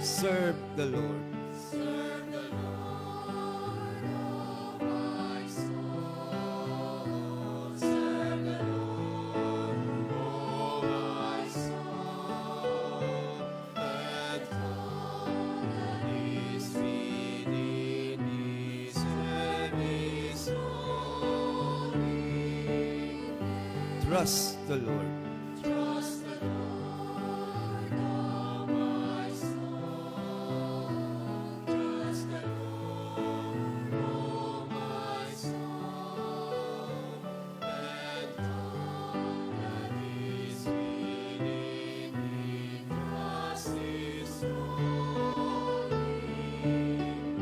Serve the Lord. Serve the Lord, oh my soul. Serve the Lord, oh my soul. And all that is within me, serve His holy name. Trust the Lord. Trust the Lord, oh my soul. Trust the Lord, oh my soul. And all that is within me, trust His holy name.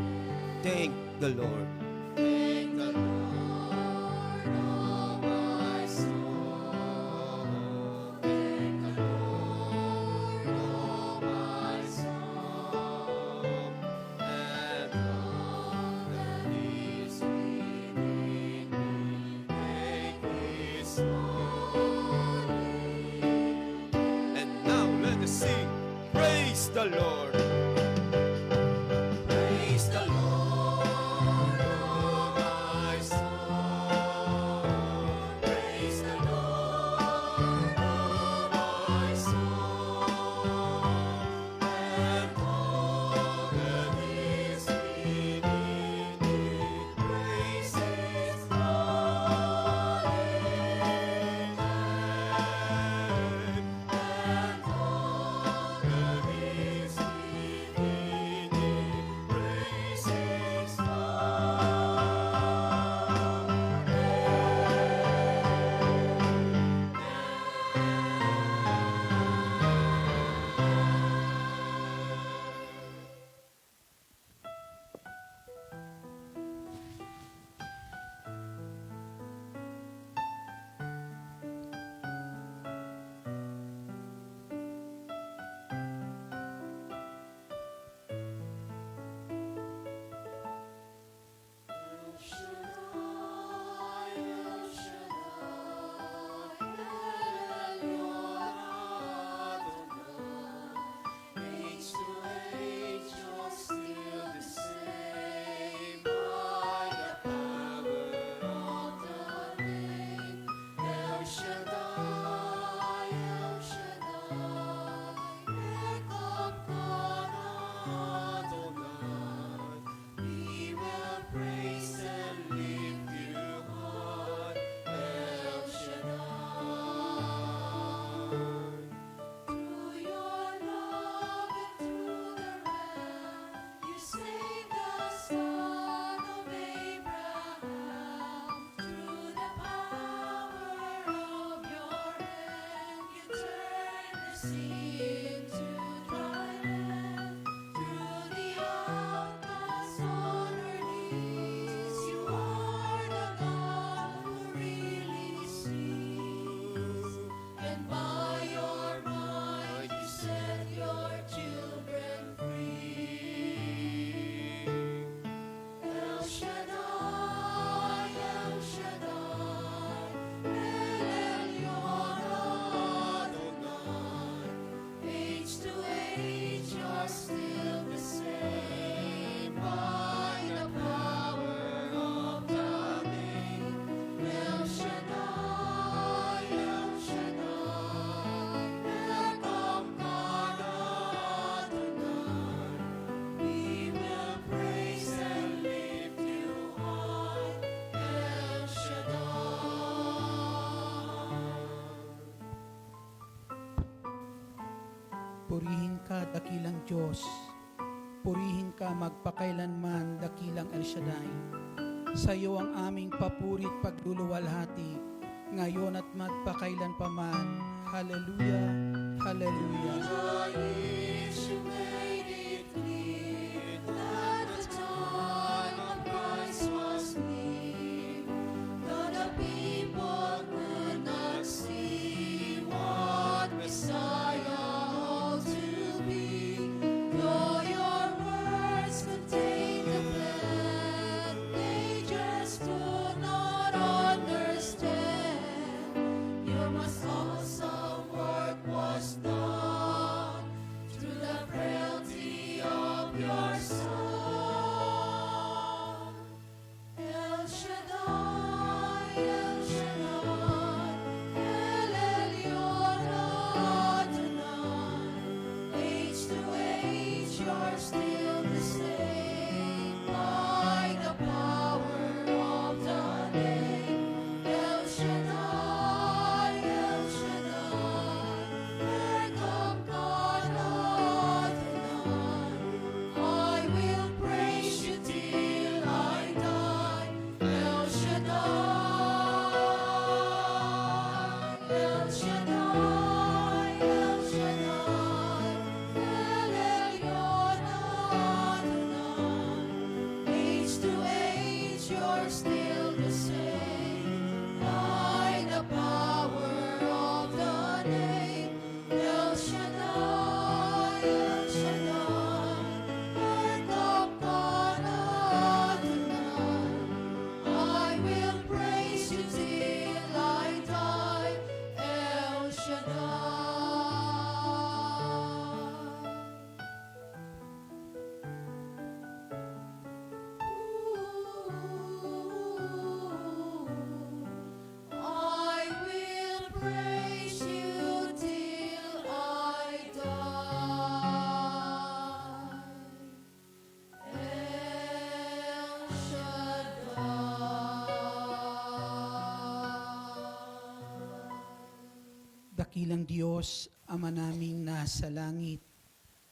Thank the Lord. Thank the Lord, oh my soul. Thank the Lord, oh my soul. And all that is within me, thank His holy name. And now let us sing. Praise the Lord. Praise the Lord, oh my soul. Praise the Lord, oh my soul. And all that is within me, praise His holy name. And all that is within me, praise His El Shaddai, El Shaddai, El Elyon Adonai. Age to age, you're still the same. By the power of the name, El Shaddai, El Shaddai, Ekapkana Adonai. We will praise and lift you high, El Shaddai. Through your love and through the Lamb, you saved the son of Abraham. Through the power of your hand, you turned the sea into dry land. Through the outcasts on our knees, you are the God who really sees. And by your might, you set your children free. El Shaddai, El Shaddai, El Elyon Adonai. Age to age, you're still the same. By the power of the name, El Shaddai, El Shaddai, Ekapkana Adonai. We will praise and lift you high, El Shaddai. Purihin ka, dakilang Diyos. Purihin ka magpakailanman, dakilang El Shaddai. Sa iyo ang aming papurit pagluluwalhati, ngayon at magpakailan paman. Hallelujah, Hallelujah. You made it clear that the time of Christ was near, though the people could not see what Messiah ought to be. Though your words contain the plan, they just could not understand. Your most awesome work was done through Dakilang Diyos, Ama naming nasa langit,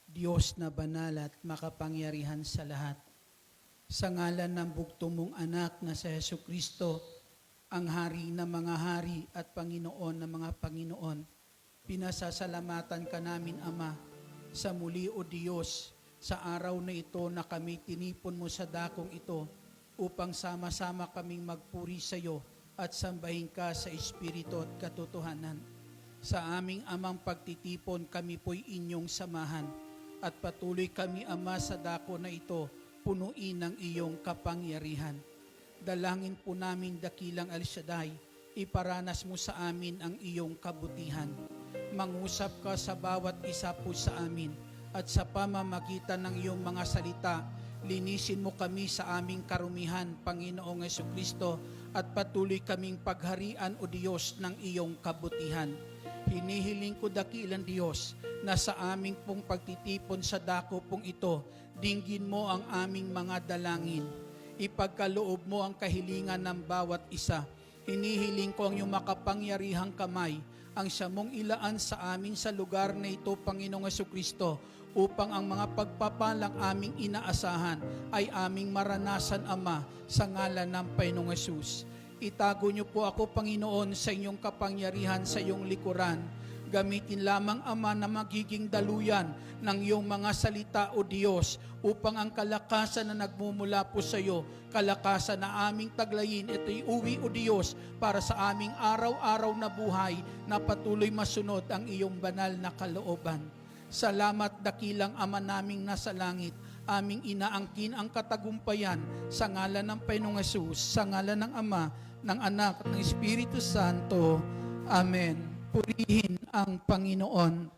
Diyos na banal at makapangyarihan sa lahat. Sa ngalan ng bugtong mong anak na si Jesucristo, ang hari ng mga hari at Panginoon ng mga Panginoon, pinasasalamatan ka namin, Ama, sa muli o Diyos, sa araw na ito na kami tinipon mo sa dakong ito upang sama-sama kaming magpuri sa iyo at sambahin ka sa Espiritu at katotohanan. Sa aming amang pagtitipon, kami po'y inyong samahan at patuloy kami, Ama, sa dako na ito, punuin ng iyong kapangyarihan. Dalangin po namin, dakilang El Shaddai, iparanas mo sa amin ang iyong kabutihan. Mangusap ka sa bawat isa po sa amin at sa pamamagitan ng iyong mga salita, linisin mo kami sa aming karumihan, Panginoong Jesucristo, at patuloy kaming pagharian, O Diyos, ng iyong kabutihan. Hinihiling ko, dakilang Diyos, na sa aming pong pagtitipon sa dako pong ito, dinggin mo ang aming mga dalangin. Ipagkaloob mo ang kahilingan ng bawat isa. Hinihiling ko ang iyong makapangyarihang kamay, ang siya mong ilaan sa amin sa lugar na ito, Panginoong Jesucristo, upang ang mga pagpapalang aming inaasahan ay aming maranasan, Ama, sa ngalan ng Panginoong Hesus. Itago niyo po ako, Panginoon, sa inyong kapangyarihan sa iyong likuran. Gamitin lamang, Ama, na magiging daluyan ng iyong mga salita, O Diyos, upang ang kalakasan na nagmumula po sa iyo, kalakasan na aming taglayin, ito'y uwi, O Diyos, para sa aming araw-araw na buhay na patuloy masunod ang iyong banal na kalooban. Salamat, dakilang Ama naming nasa langit, aming inaangkin ang katagumpayan sa ngalan ng Panginoong Hesus, sa ngalan ng Ama, ng Anak at ng Espiritu Santo. Amen. Purihin ang Panginoon.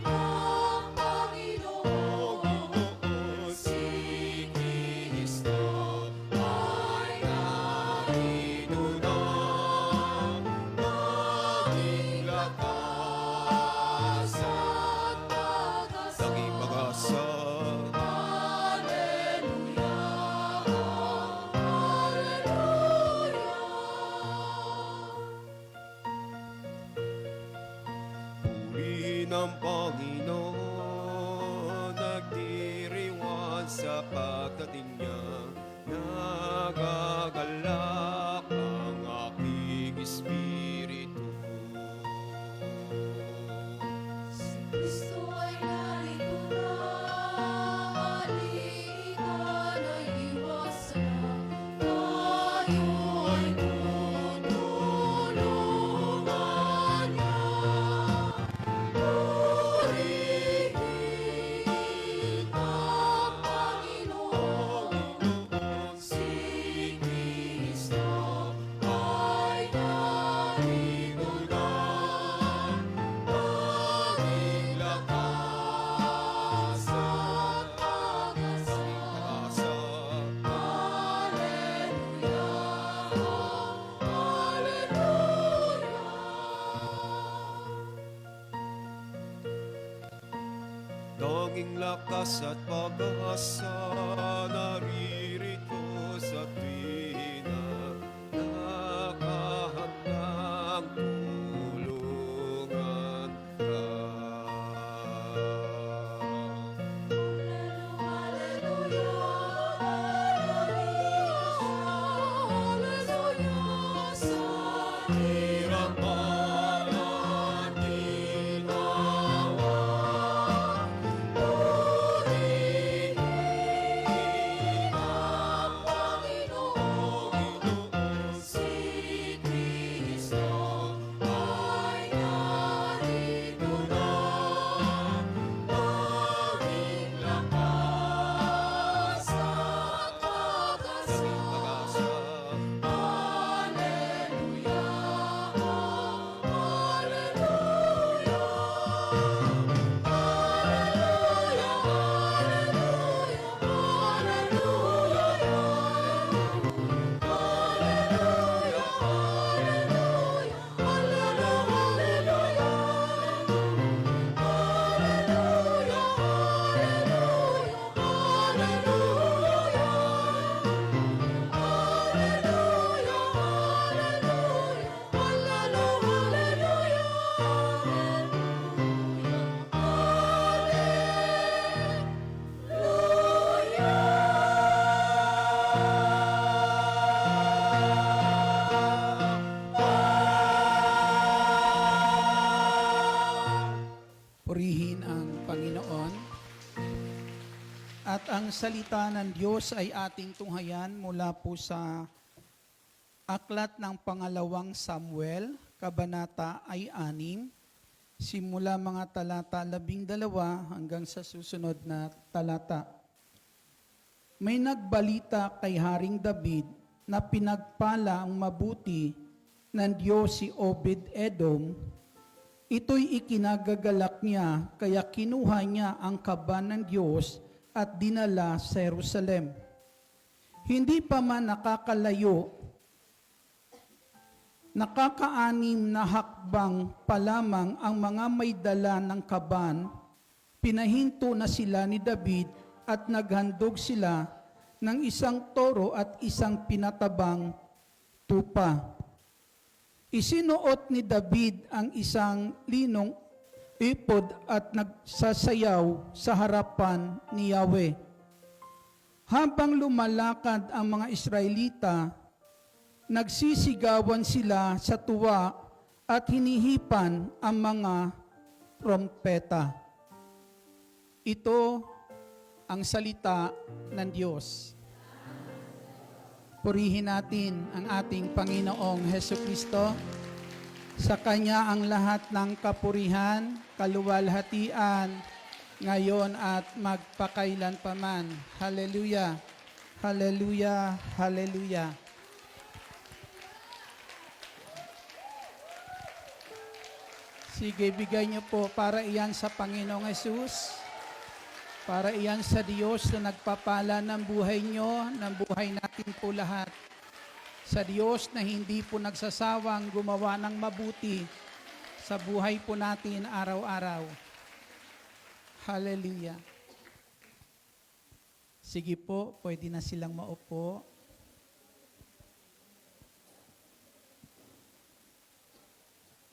ang Panginoon, si Kristo ay narito na, maging lakas at pag-asa. Naging pag-asa. Puri ng Panginoon, nagdiriwang sa pagdating niya. Nagagalak ang aking espiritu. Kristo ay narito na, halika na'y iwasan na, tayo ay tutulungan niya. Purihin ang Panginoon, si Kristo ay narito na, maging lakas at pag-asa. Tanging lakas at pag-asa naririto sa tuwina, nakahandang tulungan ka. Hallelujah, hallelujah, sa hirap at ginawa. Purihin Purihin ang Panginoon. At ang salita ng Diyos ay ating tunghayan mula po sa Aklat ng Pangalawang Samuel, Kabanata ay 6, simula mga talata 12 hanggang sa susunod na talata. May nagbalita kay Haring David na pinagpala ang mabuti ng Diyos si Obed-Edom. Ito'y ikinagagalak niya, kaya kinuha niya ang kaban ng Diyos at dinala sa Jerusalem. Hindi pa man nakakalayo, nakakaanim na hakbang pa lamang ang mga may dala ng kaban, pinahinto na sila ni David at naghandog sila ng isang toro at isang pinatabang tupa. Isinuot ni David ang isang linong ipod at nagsasayaw sa harapan ni Yahweh. Habang lumalakad ang mga Israelita, nagsisigawan sila sa tuwa at hinihipan ang mga trompeta. Ito ang salita ng Diyos. Purihin natin ang ating Panginoong Hesukristo. Sa Kanya ang lahat ng kapurihan, kaluwalhatian, ngayon at magpakailanpaman. Hallelujah! Hallelujah! Hallelujah! Sige, bigay niyo po para iyan sa Panginoong Hesus. Para iyan sa Diyos na nagpapala ng buhay nyo, ng buhay natin po lahat. Sa Diyos na hindi po nagsasawang gumawa ng mabuti sa buhay po natin araw-araw. Hallelujah. Sige po, pwede na silang maupo.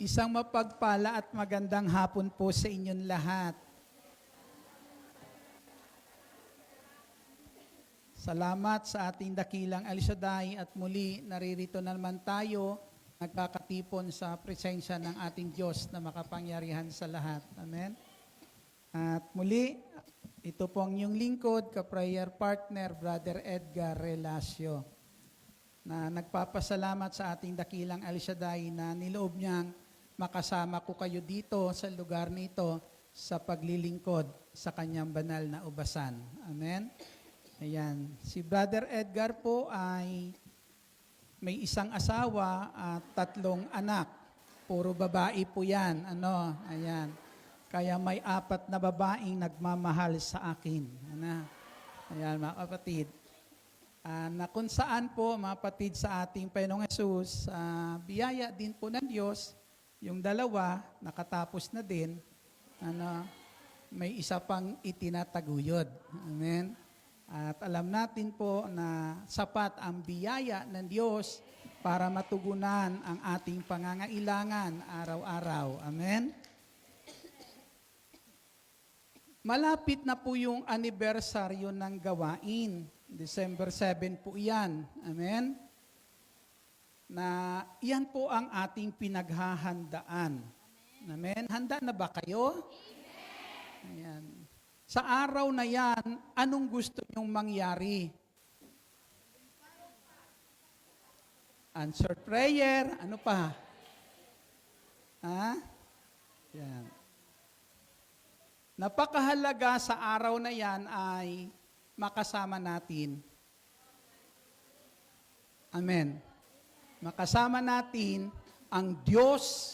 Isang mapagpala at magandang hapon po sa inyong lahat. Salamat sa ating dakilang El Shaddai at muli naririto na naman tayo nagkakatipon sa presensya ng ating Diyos na makapangyarihan sa lahat. Amen. At muli, ito po ang inyong lingkod, ka-prayer partner, Brother Edgar Relasio, na nagpapasalamat sa ating dakilang El Shaddai na niloob niyang makasama ko kayo dito sa lugar nito sa paglilingkod sa kanyang banal na ubasan. Amen. Ayan. Si Brother Edgar po ay may isang asawa at 3 anak. Puro babae po yan. Ayan. Kaya may 4 na babaeng nagmamahal sa akin. Ayan, mga kapatid. Na kung saan po, mga kapatid, sa ating Panginoong Hesus, biyaya din po ng Diyos, yung 2, nakatapos na din, may isa pang itinataguyod. Amen. At alam natin po na sapat ang biyaya ng Diyos para matugunan ang ating pangangailangan araw-araw. Amen? Malapit na po yung anibersaryo ng gawain. December 7 po yan. Amen? Na yan po ang ating pinaghahandaan. Amen? Handa na ba kayo? Ayan. Sa araw na yan, anong gusto nyong mangyari? Answer prayer, ano pa? Yan. Napakahalaga sa araw na yan ay makasama natin. Amen. Makasama natin ang Diyos.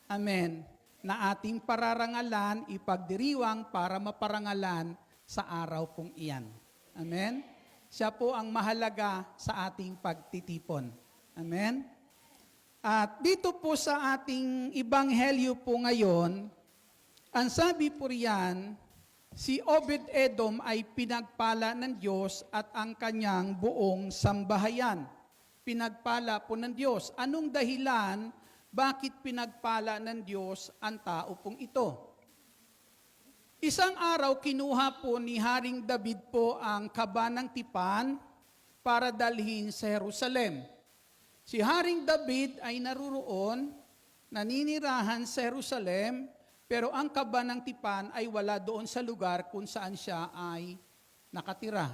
Amen. Na ating pararangalan, ipagdiriwang para maparangalan sa araw pong iyan. Amen? Siya po ang mahalaga sa ating pagtitipon. Amen? At dito po sa ating Ebanghelyo po ngayon, ang sabi po riyan, si Obed-Edom ay pinagpala ng Diyos at ang kanyang buong sambahayan. Pinagpala po ng Diyos. Anong dahilan? Bakit pinagpala ng Diyos ang tao pong ito? Isang araw, kinuha po ni Haring David po ang kaban ng tipan para dalhin sa Jerusalem. Si Haring David ay naruroon, naninirahan sa Jerusalem, Pero ang kaba ng tipan ay wala doon sa lugar kung saan siya ay nakatira.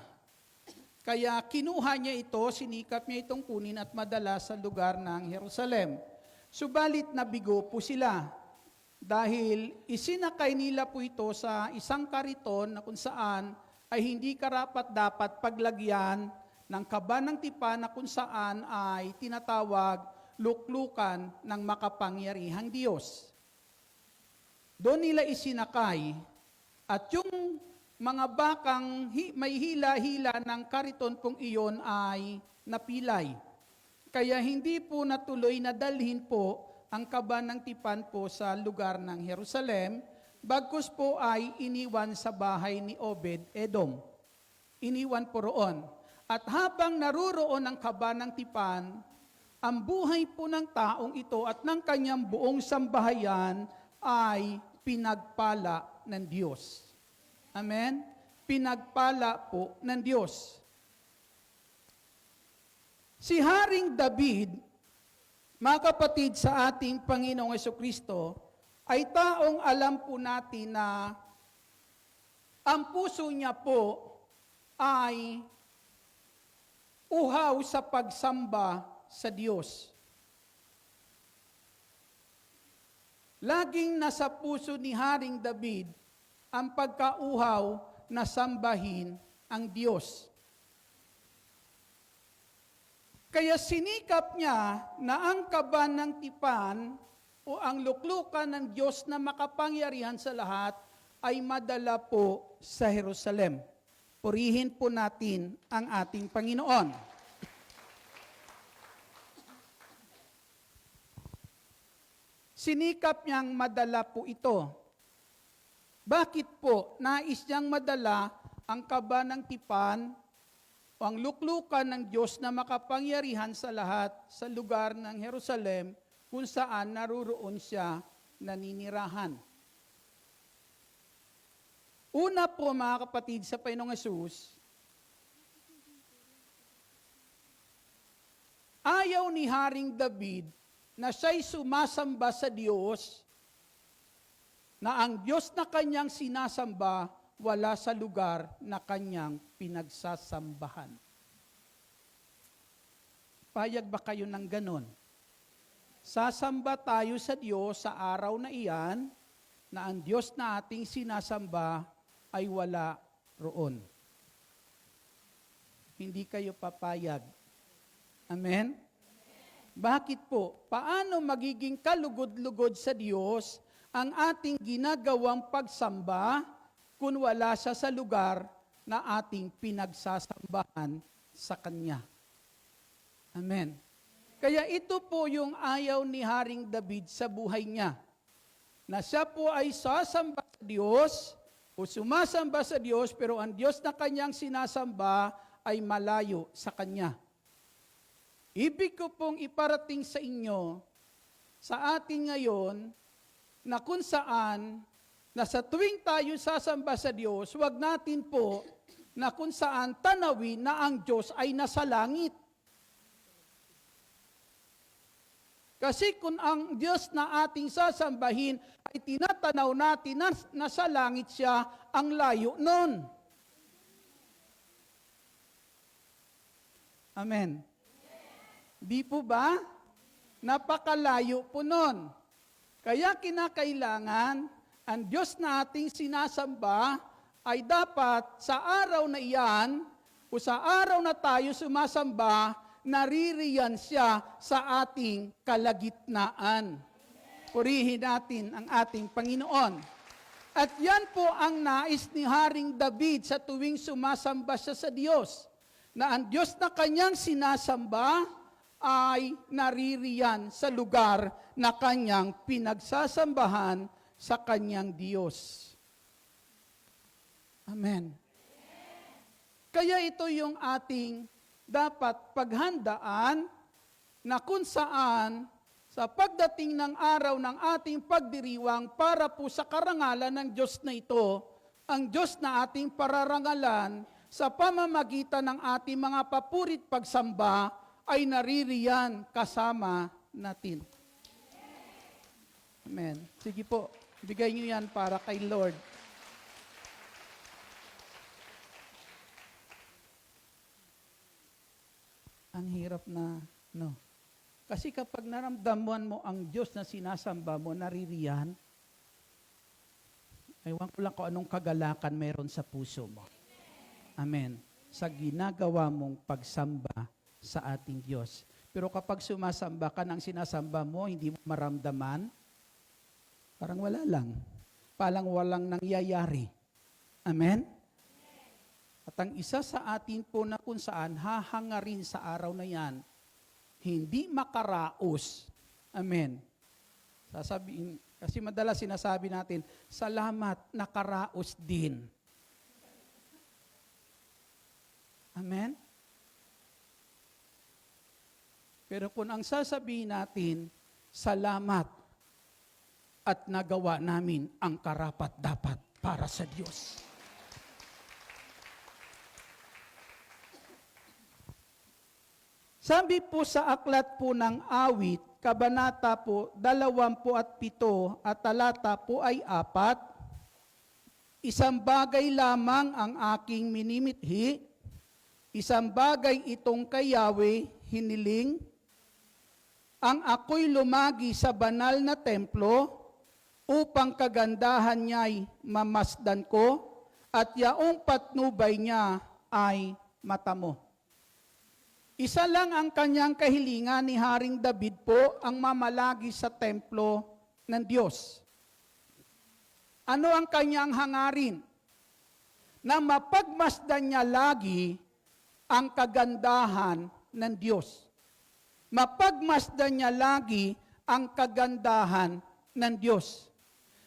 Kaya kinuha niya ito, sinikap niya itong kunin at madala sa lugar ng Jerusalem. Subalit nabigo po sila dahil isinakay nila po ito sa isang kariton na kung saan ay hindi karapat-dapat paglagyan ng kaba ng tipan na kung saan ay tinatawag luklukan ng makapangyarihang Diyos. Doon nila isinakay at yung mga bakang may hila-hila ng kariton pong iyon ay napilay. Kaya hindi po natuloy na dalhin po ang kaba ng tipan po sa lugar ng Jerusalem, bagkus po ay iniwan sa bahay ni Obed-Edom. Iniwan po roon. At habang naruroon ang kaba ng tipan, ang buhay po ng taong ito at ng kanyang buong sambahayan ay pinagpala ng Diyos. Amen? Pinagpala po ng Diyos. Si Haring David, mga kapatid sa ating Panginoong Jesucristo, ay taong alam po natin na ang puso niya po ay uhaw sa pagsamba sa Diyos. Laging nasa puso ni Haring David ang pagkauhaw na sambahin ang Diyos. Kaya sinikap niya na ang kaba ng tipan o ang luklukan ng Diyos na makapangyarihan sa lahat ay madala po sa Jerusalem. Purihin po natin ang ating Panginoon. Sinikap niyang madala po ito. Bakit po nais niyang madala ang kaba ng tipan o ang luklukan ng Diyos na makapangyarihan sa lahat sa lugar ng Jerusalem kung saan naruroon siya naninirahan? Una po mga kapatid sa Panginoong Hesus, ayaw ni Haring David na siya'y sumasamba sa Diyos, na ang Diyos na kanyang sinasamba, wala sa lugar na kanyang pinagsasambahan. Payag ba kayo ng ganon? Sasamba tayo sa Diyos sa araw na iyan, na ang Diyos na ating sinasamba ay wala roon. Hindi kayo papayag. Amen? Bakit po? Paano magiging kalugod-lugod sa Diyos ang ating ginagawang pagsamba kung wala siya sa lugar na ating pinagsasambahan sa Kanya? Amen. Kaya ito po yung ayaw ni Haring David sa buhay niya. Na siya po ay sasamba sa Diyos o sumasamba sa Diyos, pero ang Diyos na kanyang sinasamba ay malayo sa Kanya. Ibig ko pong iparating sa inyo, sa atin ngayon, na kung saan, na sa tuwing tayo sasamba sa Diyos, wag natin po na kung saan tanawin na ang Diyos ay nasa langit. Kasi kung ang Diyos na ating sasambahin ay tinatanaw natin na nasa langit siya, ang layo nun. Amen. Di po ba? Napakalayo po nun. Kaya kinakailangan, ang Diyos na ating sinasamba ay dapat sa araw na iyan, o sa araw na tayo sumasamba, naririyan siya sa ating kalagitnaan. Purihin natin ang ating Panginoon. At yan po ang nais ni Haring David sa tuwing sumasamba siya sa Diyos, na ang Diyos na kanyang sinasamba ay naririyan sa lugar na kanyang pinagsasambahan sa kanyang Diyos. Amen. Kaya ito yung ating dapat paghandaan na kung saan sa pagdating ng araw ng ating pagdiriwang para po sa karangalan ng Diyos na ito, ang Diyos na ating pararangalan sa pamamagitan ng ating mga papurit pagsamba ay naririyan kasama natin. Amen. Sige po, Bigay nyo yan para kay Lord. Ang hirap na, no? Kasi kapag naramdaman mo ang Diyos na sinasamba mo, naririyan, ewan ko lang kung anong kagalakan meron sa puso mo. Amen. Sa ginagawa mong pagsamba sa ating Diyos. Pero kapag sumasamba ka ng sinasamba mo, hindi mo maramdaman, parang wala lang. Parang walang nangyayari. Amen? At ang isa sa atin po na kung saan hahangarin sa araw na yan, hindi makaraos. Amen. Sasabihin, kasi madalas sinasabi natin, salamat, nakaraos din. Amen? Pero kung ang sasabihin natin, salamat at nagawa namin ang karapat-dapat para sa Diyos. Sabi po sa aklat po ng awit, kabanata po 27 at talata po ay 4, isang bagay lamang ang aking minimithi, isang bagay itong kay Yahweh hiniling, ang ako'y lumagi sa banal na templo, upang kagandahan niya'y mamasdan ko, at yaong patnubay niya ay matamo. Isa lang ang kanyang kahilingan ni Haring David po, ang mamalagi sa templo ng Diyos. Ano ang kanyang hangarin? Na mapagmasdan niya lagi ang kagandahan ng Diyos. Mapagmasdan niya lagi ang kagandahan ng Diyos.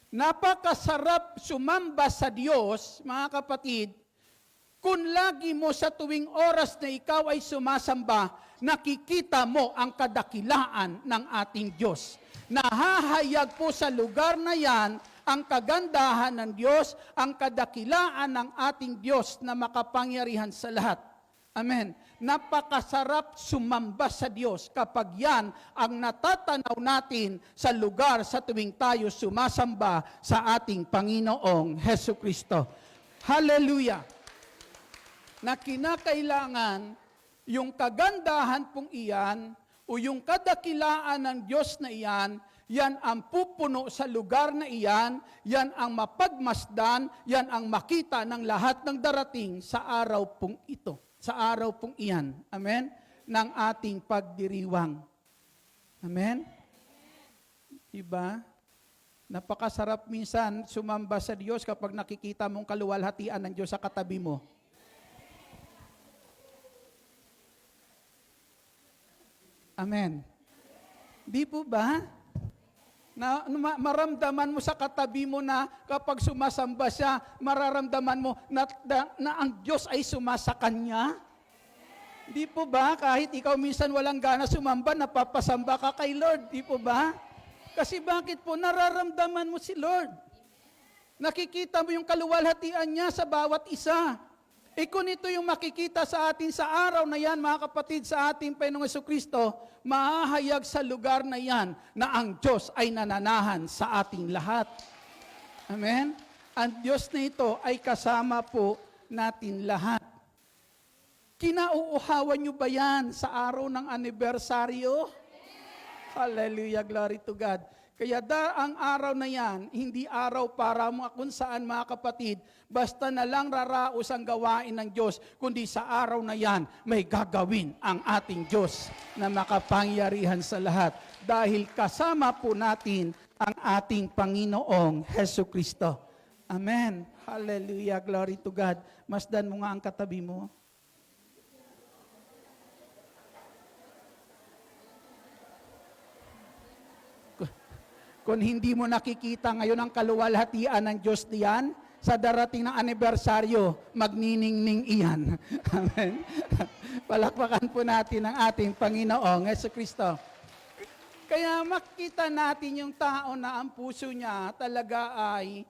Napakasarap sumamba sa Diyos, mga kapatid, kung lagi mo sa tuwing oras na ikaw ay sumasamba, nakikita mo ang kadakilaan ng ating Diyos. Nahahayag po sa lugar na yan ang kagandahan ng Diyos, ang kadakilaan ng ating Diyos na makapangyarihan sa lahat. Amen. Napakasarap sumamba sa Diyos kapag yan ang natatanaw natin sa lugar sa tuwing tayo sumasamba sa ating Panginoong Hesukristo. Hallelujah! Na kinakailangan yung kagandahan pong iyan o yung kadakilaan ng Diyos na iyan, yan ang pupuno sa lugar na iyan, yan ang mapagmasdan, yan ang makita ng lahat ng darating sa araw pong ito, sa araw pong iyan. Amen? Ng ating pagdiriwang. Amen? Diba? Napakasarap minsan sumamba sa Diyos kapag nakikita mong kaluwalhatian ng Diyos sa katabi mo. Amen. Di po ba? Na maramdaman mo sa katabi mo na kapag sumasamba siya, mararamdaman mo na ang Diyos ay sumasa kanya? Di po ba? Kahit ikaw minsan walang gana sumamba, napapasamba ka kay Lord. Di po ba? Kasi bakit po? Nararamdaman mo si Lord. Nakikita mo yung kaluwalhatian niya sa bawat isa. Kung ito yung makikita sa atin sa araw na yan, mga kapatid, sa ating Panginoong Jesucristo, mahahayag sa lugar na yan na ang Diyos ay nananahan sa ating lahat. Amen? Ang Diyos na ito ay kasama po natin lahat. Kinauuhawan nyo ba yan sa araw ng anibersaryo? Hallelujah, glory to God. Kaya ang araw na yan, hindi araw para kung saan, mga kapatid, basta na lang raraos ang gawain ng Diyos, kundi sa araw na yan, may gagawin ang ating Diyos na makapangyarihan sa lahat. Dahil kasama po natin ang ating Panginoong Hesukristo. Amen. Hallelujah, glory to God. Masdan mo nga ang katabi mo. Kung hindi mo nakikita ngayon ang kaluwalhatian ng Diyos diyan, sa darating ng anibersaryo, magniningning iyan. Amen. Palakpakan po natin ang ating Panginoong Jesucristo. Kaya makita natin yung tao na ang puso niya talaga ay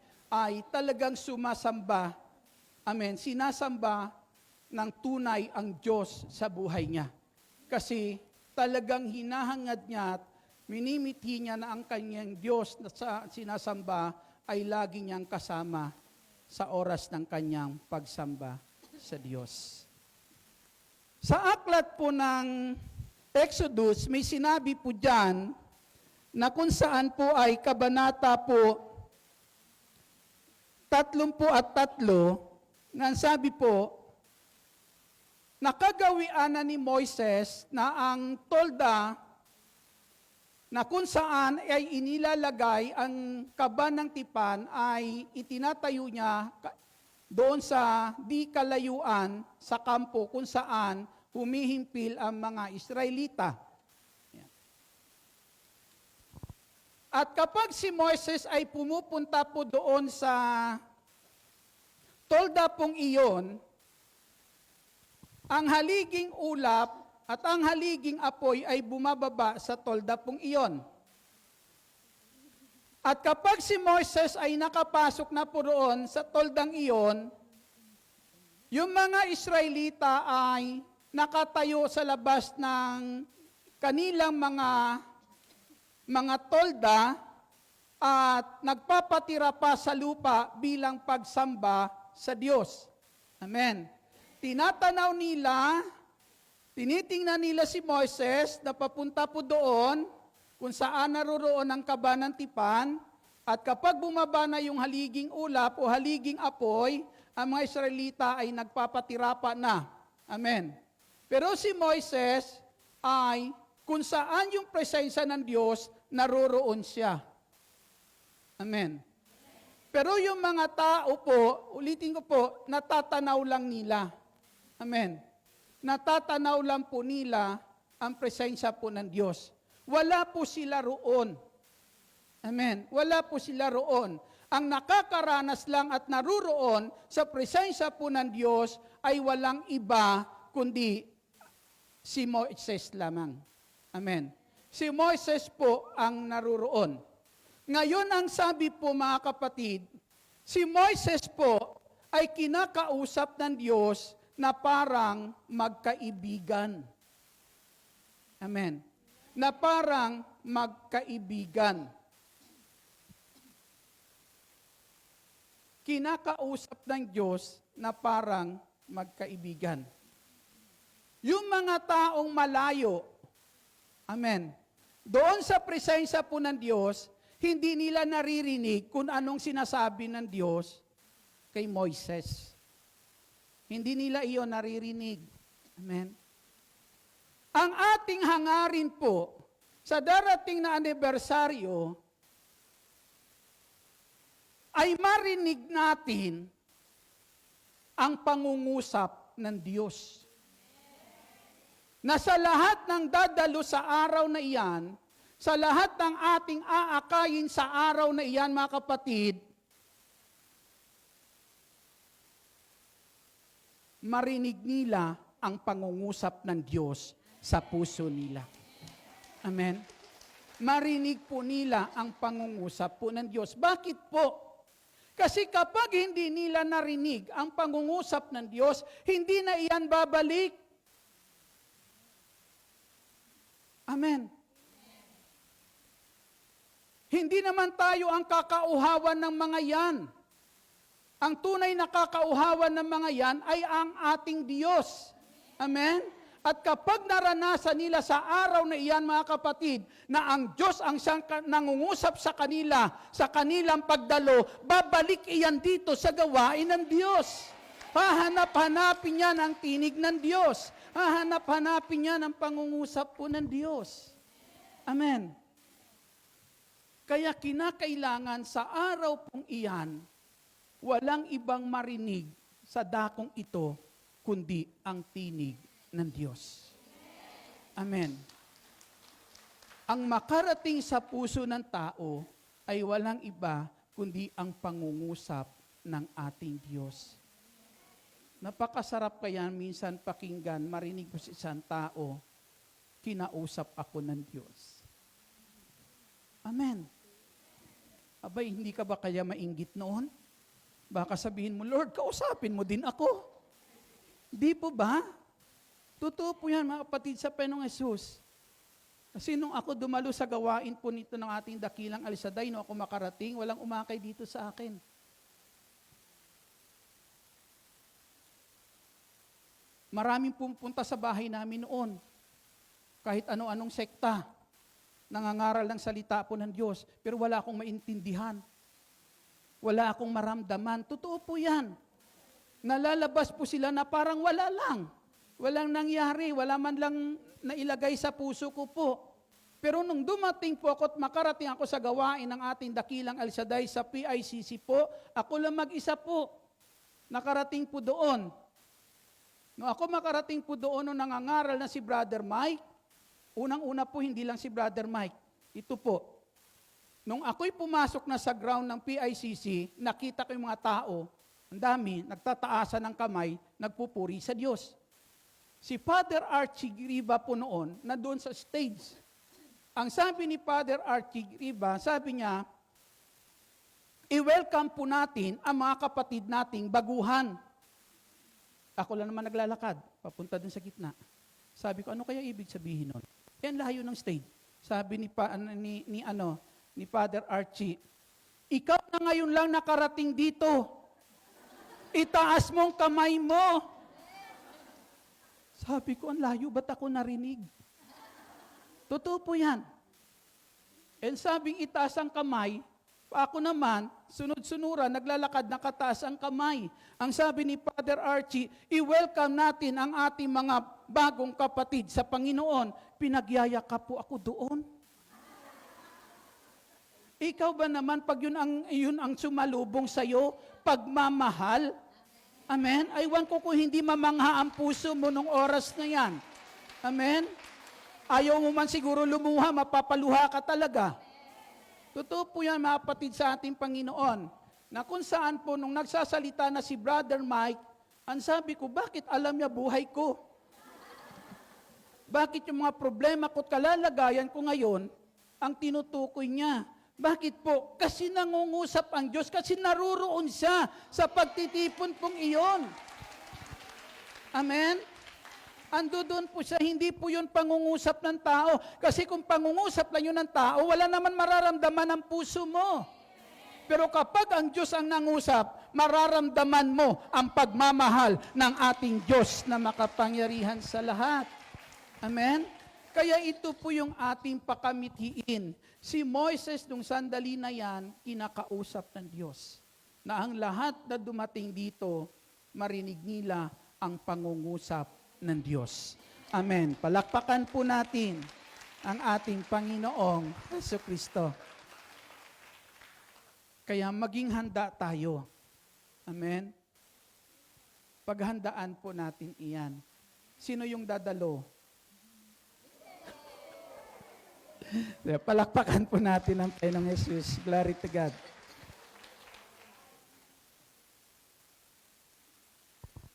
talagang sumasamba. Amen. Sinasamba ng tunay ang Diyos sa buhay niya. Kasi talagang hinahangad niya at minimithi niya na ang kanyang Diyos na sinasamba ay lagi niyang kasama sa oras ng kanyang pagsamba sa Diyos. Sa aklat po ng Exodus, may sinabi po dyan na kung saan po ay kabanata po 33, na sabi po, nakagawian na ni Moises na ang tolda na kung saan ay inilalagay ang kaba ng tipan ay itinatayo niya doon sa di kalayuan sa kampo kung saan humihimpil ang mga Israelita. At kapag si Moises ay pumupunta po doon sa tolda pong iyon, ang haliging ulap at ang haliging apoy ay bumababa sa tolda pong iyon. At kapag si Moises ay nakapasok na po roon sa toldang iyon, yung mga Israelita ay nakatayo sa labas ng kanilang mga tolda at nagpapatira pa sa lupa bilang pagsamba sa Diyos. Amen. Tinatanaw nila, tinitingnan nila si Moises na papunta po doon kung saan naroroon ang kaba ng tipan, at kapag bumaba na yung haliging ulap o haliging apoy, ang mga Israelita ay nagpapatira pa na. Amen. Pero si Moises ay kung saan yung presensya ng Diyos, naroroon siya. Amen. Pero yung mga tao po, ulitin ko po, natatanaw lang nila. Amen. Natatanaw lang po nila ang presensya po ng Diyos. Wala po sila roon. Amen. Wala po sila roon. Ang nakakaranas lang at naruroon sa presensya po ng Diyos ay walang iba kundi si Moises lamang. Amen. Si Moises po ang naruroon. Ngayon ang sabi po mga kapatid, si Moises po ay kinakausap ng Diyos na parang magkaibigan. Amen. Na parang magkaibigan. Kinakausap ng Diyos na parang magkaibigan. Yung mga taong malayo, amen, doon sa presensya po ng Diyos, hindi nila naririnig kung anong sinasabi ng Diyos kay Moises. Hindi nila iyon naririnig. Amen. Ang ating hangarin po sa darating na anibersaryo ay marinig natin ang pangungusap ng Diyos. Na sa lahat ng dadalo sa araw na iyan, sa lahat ng ating aakayin sa araw na iyan, mga kapatid, marinig nila ang pangungusap ng Diyos sa puso nila. Amen? Marinig po nila ang pangungusap po ng Diyos. Bakit po? Kasi kapag hindi nila narinig ang pangungusap ng Diyos, hindi na iyan babalik. Amen. Hindi naman tayo ang kakauhawan ng mga yan. Ang tunay na kakauhawan ng mga yan ay ang ating Diyos. Amen? At kapag naranasan nila sa araw na iyan, mga kapatid, na ang Diyos ang siyang nangungusap sa kanila, sa kanilang pagdalo, babalik iyan dito sa gawain ng Diyos. Hahanap-hanapin niya ang tinig ng Diyos. Hahanap-hanapin niya ang pangungusap po ng Diyos. Amen. Kaya kinakailangan sa araw pong iyan, walang ibang marinig sa dakong ito, kundi ang tinig ng Diyos. Amen. Ang makarating sa puso ng tao ay walang iba kundi ang pangungusap ng ating Diyos. Napakasarap kaya minsan pakinggan, marinig ko sa isang tao, kinausap ako ng Diyos. Amen. Abay, hindi ka ba kaya mainggit noon? Baka sabihin mo, Lord, kausapin mo din ako. Di po ba? Totoo po yan, mga kapatid, sa Panginoong Hesus. Kasi nung ako dumalo sa gawain po nito ng ating dakilang El Shaddai, nung ako makarating, walang umakay dito sa akin. Maraming pumunta sa bahay namin noon. Kahit ano-anong sekta, nangangaral ng salita po ng Diyos, pero wala akong maintindihan. Wala akong maramdaman. Totoo po yan. Nalalabas po sila na parang wala lang. Walang nangyari, wala man lang nailagay sa puso ko po. Pero nung dumating po ako at makarating ako sa gawain ng ating dakilang El Shaddai sa PICC po, ako lang mag-isa po. Nakarating po doon. Nung ako makarating po doon, nung nangangaral na si Brother Mike, unang-una po hindi lang si Brother Mike, ito po. Nung ako'y pumasok na sa ground ng PICC, nakita ko yung mga tao, ang dami, nagtataasan ng kamay, nagpupuri sa Diyos. Si Father Archie Griba po noon, na doon sa stage. Ang sabi ni Father Archie Griba, sabi niya, i-welcome po natin ang mga kapatid nating baguhan. Ako lang naman naglalakad, papunta dun sa gitna. Sabi ko, ano kaya ibig sabihin nun? Yan layo ng stage. Sabi ni Father Archie, ikaw na ngayon lang nakarating dito. Itaas mong kamay mo. Sabi ko, ang layo, ba't ako narinig? Totoo po yan. And sabing itaas ang kamay, ako naman, sunod-sunuran, naglalakad, nakataas ang kamay. Ang sabi ni Father Archie, i-welcome natin ang ating mga bagong kapatid sa Panginoon. Pinagyayakap po ako doon. Ikaw ba naman, pag yun ang sumalubong sa'yo, pagmamahal, amen? Aywan ko kung hindi mamangha ang puso mo nung oras na yan. Amen? Ayaw mo man siguro lumuha, mapapaluha ka talaga. Totoo po yan, mga kapatid sa ating Panginoon, na kung saan po nung nagsasalita na si Brother Mike, ang sabi ko, bakit alam niya buhay ko? Bakit yung mga problema ko't kalalagayan ko ngayon, ang tinutukoy niya? Bakit po? Kasi nangungusap ang Diyos, kasi naruroon siya sa pagtitipon pong iyon. Amen? Ando doon po siya, hindi po yun pangungusap ng tao. Kasi kung pangungusap lang yun ng tao, wala naman mararamdaman ang puso mo. Pero kapag ang Diyos ang nangusap, mararamdaman mo ang pagmamahal ng ating Diyos na makapangyarihan sa lahat. Amen? Kaya ito po yung ating pakamithiin. Si Moises, nung sandali na yan, kinakausap ng Diyos. Na ang lahat na dumating dito, marinig nila ang pangungusap ng Diyos. Amen. Palakpakan po natin ang ating Panginoong Jesucristo. Kaya maging handa tayo. Amen. Paghandaan po natin iyan. Sino yung dadalo? Palakpakan po natin ang Panginoong Jesus. Glory to God.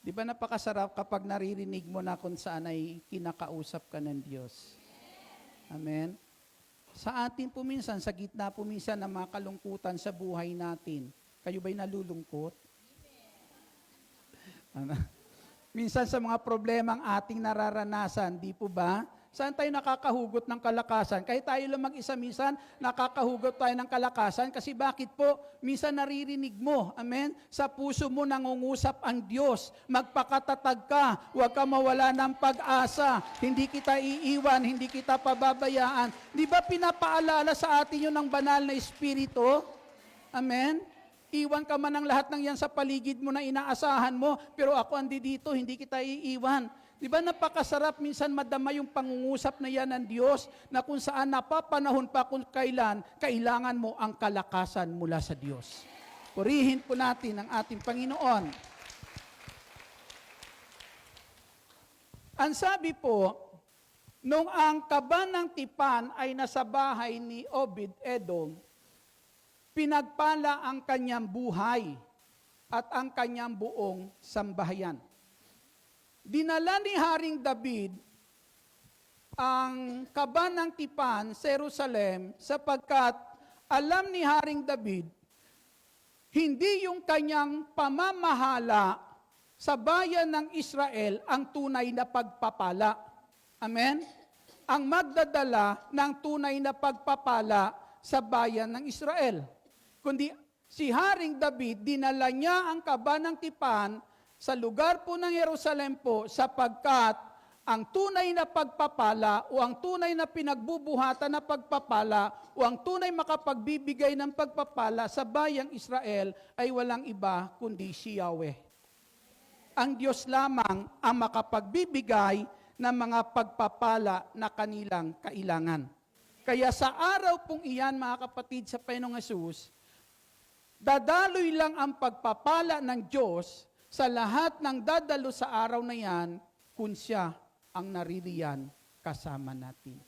Di ba napakasarap kapag naririnig mo na kung saan ay kinakausap ka ng Diyos? Amen? Sa atin po minsan, sa gitna po minsan ng mga kalungkutan sa buhay natin, kayo ba'y nalulungkot? Ano? Minsan sa mga problemang ating nararanasan, di po ba? Saan tayo nakakahugot ng kalakasan? Kahit tayo lang mag-isa minsan, nakakahugot tayo ng kalakasan. Kasi bakit po? Minsan naririnig mo, amen? Sa puso mo nangungusap ang Diyos. Magpakatatag ka, huwag ka mawala ng pag-asa. Hindi kita iiwan, hindi kita pababayaan. Di ba pinapaalala sa atin yun ng banal na Espiritu? Amen? Iwan ka man ng lahat ng yan sa paligid mo na inaasahan mo, pero ako andi dito, hindi kita iiwan. Di ba napakasarap minsan madama yung pangungusap na yan ng Diyos na kung saan napapanahon pa kung kailan, kailangan mo ang kalakasan mula sa Diyos. Purihin po natin ang ating Panginoon. Ang sabi po, nung ang kaban ng tipan ay nasa bahay ni Obed-Edom, pinagpala ang kanyang buhay at ang kanyang buong sambahayan. Dinala ni Haring David ang kaban ng tipan sa Jerusalem sapagkat alam ni Haring David, hindi yung kanyang pamamahala sa bayan ng Israel ang tunay na pagpapala. Amen? ang magdadala ng tunay na pagpapala sa bayan ng Israel. Kundi si Haring David, dinala niya ang kaba ng tipan sa lugar po ng Jerusalem po sapagkat ang tunay na pagpapala o ang tunay na pinagbubuhatan na pagpapala o ang tunay makapagbibigay ng pagpapala sa bayang Israel ay walang iba kundi si Yahweh. Ang Diyos lamang ang makapagbibigay ng mga pagpapala na kanilang kailangan. Kaya sa araw pong iyan, mga kapatid, sa Panginoong Hesus, dadaloy lang ang pagpapala ng Diyos sa lahat ng dadalo sa araw na yan kung siya ang naririyan kasama natin.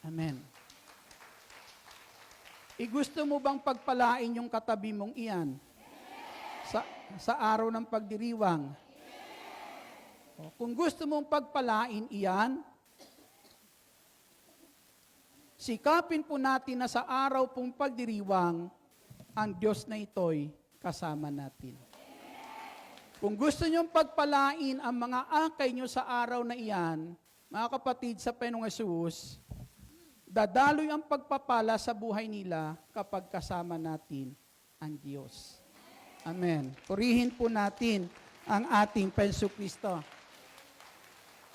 Amen. Gusto mo bang pagpalain yung katabi mong iyan? Sa araw ng pagdiriwang? O, kung gusto mong pagpalain iyan, sikapin po natin na sa araw pong pagdiriwang, ang Diyos na ito'y kasama natin. Kung gusto niyong pagpalain ang mga akay niyo sa araw na iyan, mga kapatid sa Panginoong Hesus, dadaloy ang pagpapala sa buhay nila kapag kasama natin ang Diyos. Amen. Purihin po natin ang ating Panginoong Kristo.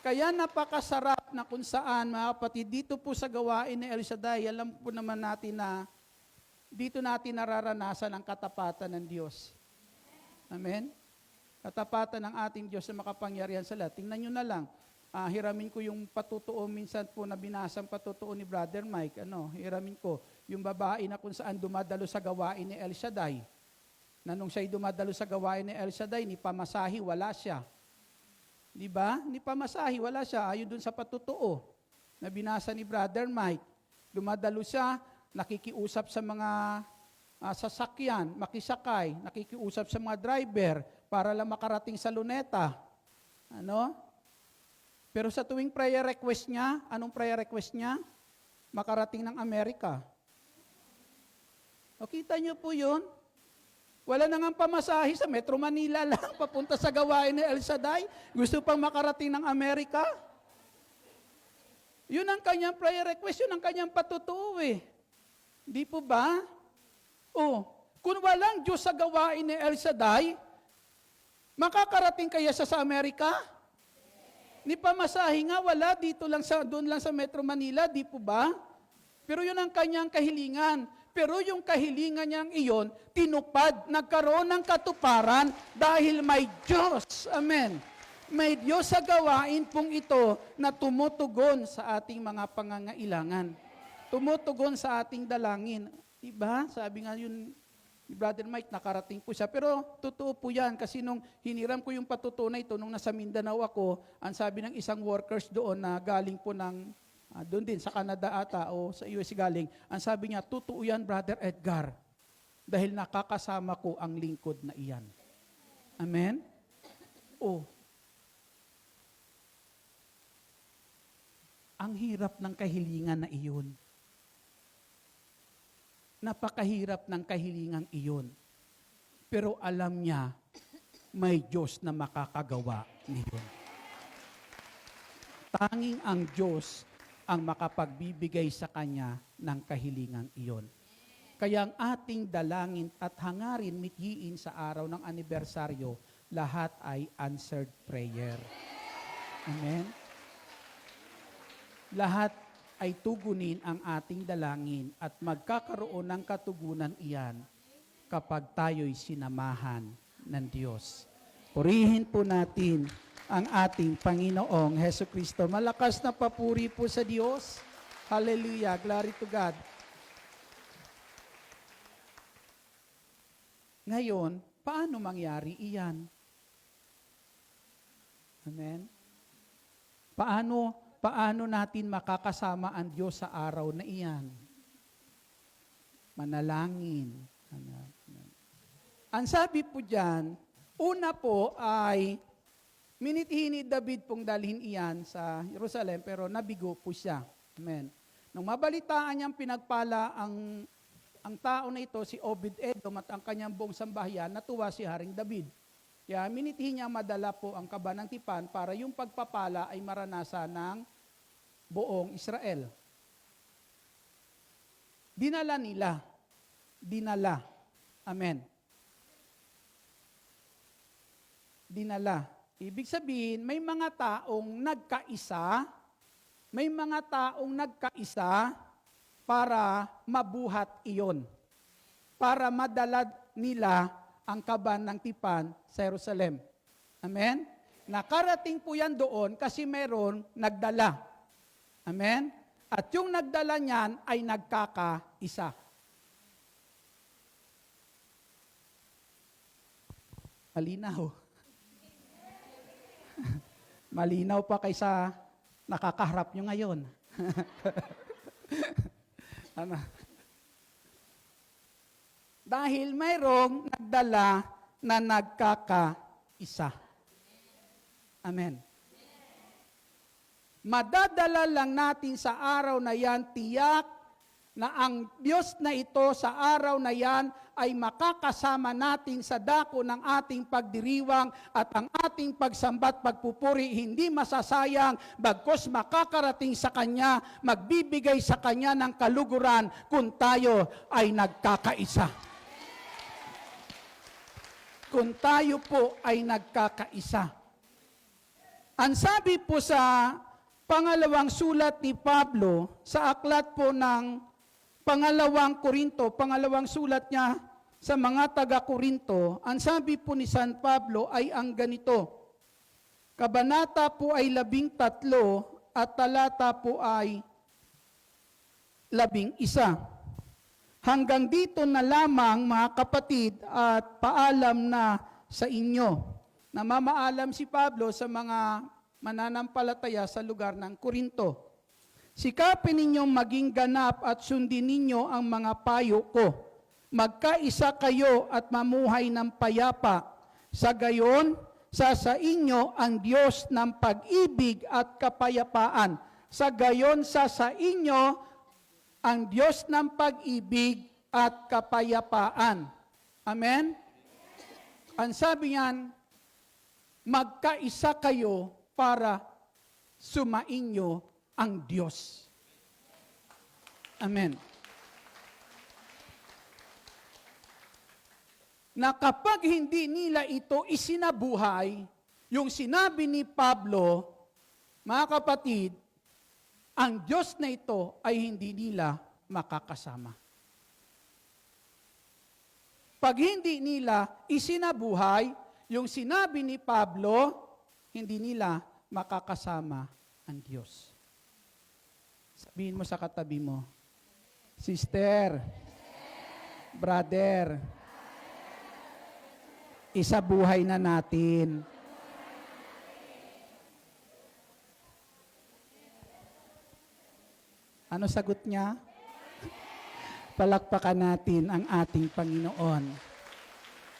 Kaya napakasarap na kung saan, mga kapatid, dito po sa gawain ni El Shaddai, alam po naman natin na dito natin nararanasan ang katapatan ng Diyos. Amen? Katapatan ng ating Diyos na makapangyarihan sa lahat. Tingnan nyo na lang, hiramin ko yung patutuo minsan po na binasang patutuo ni Brother Mike. Hiramin ko yung babae na kung saan dumadalo sa gawain ni El Shaddai. Na nung siya'y dumadalo sa gawain ni El Shaddai, ni pamasahi, wala siya. Di ba? Ni pamasahi, wala siya. Ayon dun sa patutuo na binasa ni Brother Mike. Dumadalo siya, nakikiusap sa mga sasakyan, makisakay, nakikiusap sa mga driver para lang makarating sa Luneta. Pero sa tuwing prayer request niya, anong prayer request niya? Makarating ng Amerika. O kita niyo po yun? Wala na nga pamasahe sa Metro Manila lang, papunta sa gawain ni El Shaddai. Gusto pang makarating ng Amerika. Yun ang kanyang prayer request, yun ang kanyang patutuo eh. Di po ba? Kung walang Diyos sa gawain ni El Shaddai, makakarating kaya siya sa Amerika? Ni pamasahe nga, wala dito lang doon lang sa Metro Manila, di po ba? Pero yun ang kanyang kahilingan. Pero yung kahilingan niyang iyon, tinupad, nagkaroon ng katuparan dahil may Diyos. Amen. May Diyos sa gawain pong ito na tumutugon sa ating mga pangangailangan. Tumutugon sa ating dalangin. Diba? Sabi nga yun, Brother Mike, nakarating po siya. Pero totoo po yan kasi nung hiniram ko yung patutunay ito, nung nasa Mindanao ako, ang sabi ng isang workers doon na galing po ng doon din, sa Canada ata o sa US galing, ang sabi niya, totoo yan, Brother Edgar, dahil nakakasama ko ang lingkod na iyan. Amen? Ang hirap ng kahilingan na iyon. Napakahirap ng kahilingang iyon. Pero alam niya, may Diyos na makakagawa niyon. Tanging ang Diyos ang makapagbibigay sa kanya ng kahilingang iyon. Kaya ang ating dalangin at hangarin mithiin sa araw ng anibersaryo, lahat ay answered prayer. Amen? Lahat ay tugunin ang ating dalangin at magkakaroon ng katugunan iyan kapag tayo'y sinamahan ng Diyos. Purihin po natin ang ating Panginoong Hesus Kristo. Malakas na papuri po sa Diyos. Hallelujah. Glory to God. Ngayon, paano mangyari iyan? Amen? Paano natin makakasama ang Diyos sa araw na iyan? Manalangin. Ang sabi po dyan, una po ay minitihin ni David pong dalhin iyan sa Jerusalem, pero nabigo po siya. Amen. Nung mabalitaan niyang pinagpala ang tao na ito, si Obed-Edom at ang kanyang buong sambahayan, natuwa si Haring David. Kaya minitihin niya madala po ang kaba ng tipan para yung pagpapala ay maranasan ng buong Israel. Dinala nila. Dinala. Amen. Dinala. Ibig sabihin, may mga taong nagkaisa, para mabuhat iyon. Para madala nila ang kaban ng tipan sa Jerusalem. Amen? Nakarating po yan doon kasi meron nagdala. Amen? At yung nagdala niyan ay nagkakaisa. Malinaw. Malinaw pa kaysa nakakaharap nyo ngayon. Ano? Dahil mayroong nagdala na nagkakaisa. Amen. Madadala lang natin sa araw na yan, tiyak na ang Diyos na ito sa araw na yan ay makakasama natin sa dako ng ating pagdiriwang at ang ating pagsambat, pagpupuri, hindi masasayang, bagkos makakarating sa Kanya, magbibigay sa Kanya ng kaluguran kung tayo ay nagkakaisa. Kung tayo po ay nagkakaisa. Ang sabi po sa pangalawang sulat ni Pablo, sa aklat po ng pangalawang sulat niya sa mga taga-Korinto, ang sabi po ni San Pablo ay ang ganito. Kabanata po ay 13 at talata po ay 11. Hanggang dito na lamang mga kapatid at paalam na sa inyo. Namamaalam si Pablo sa mga mananampalataya sa lugar ng Korinto. Sikapin ninyong maging ganap at sundin ninyo ang mga payo ko. Magkaisa kayo at mamuhay ng payapa. Sa gayon, sa inyo ang Diyos ng pag-ibig at kapayapaan. Sa gayon, sa inyo ang Diyos ng pag-ibig at kapayapaan. Amen? Ang sabi niyan, magkaisa kayo para sumainyo ang Diyos. Amen. Na kapag hindi nila ito isinabuhay, yung sinabi ni Pablo, mga kapatid, ang Diyos na ito ay hindi nila makakasama. Pag hindi nila isinabuhay, yung sinabi ni Pablo, hindi nila makakasama ang Diyos. Sabihin mo sa katabi mo, sister, brother, isabuhay na natin. Ano sagot niya? Palakpakan natin ang ating Panginoon.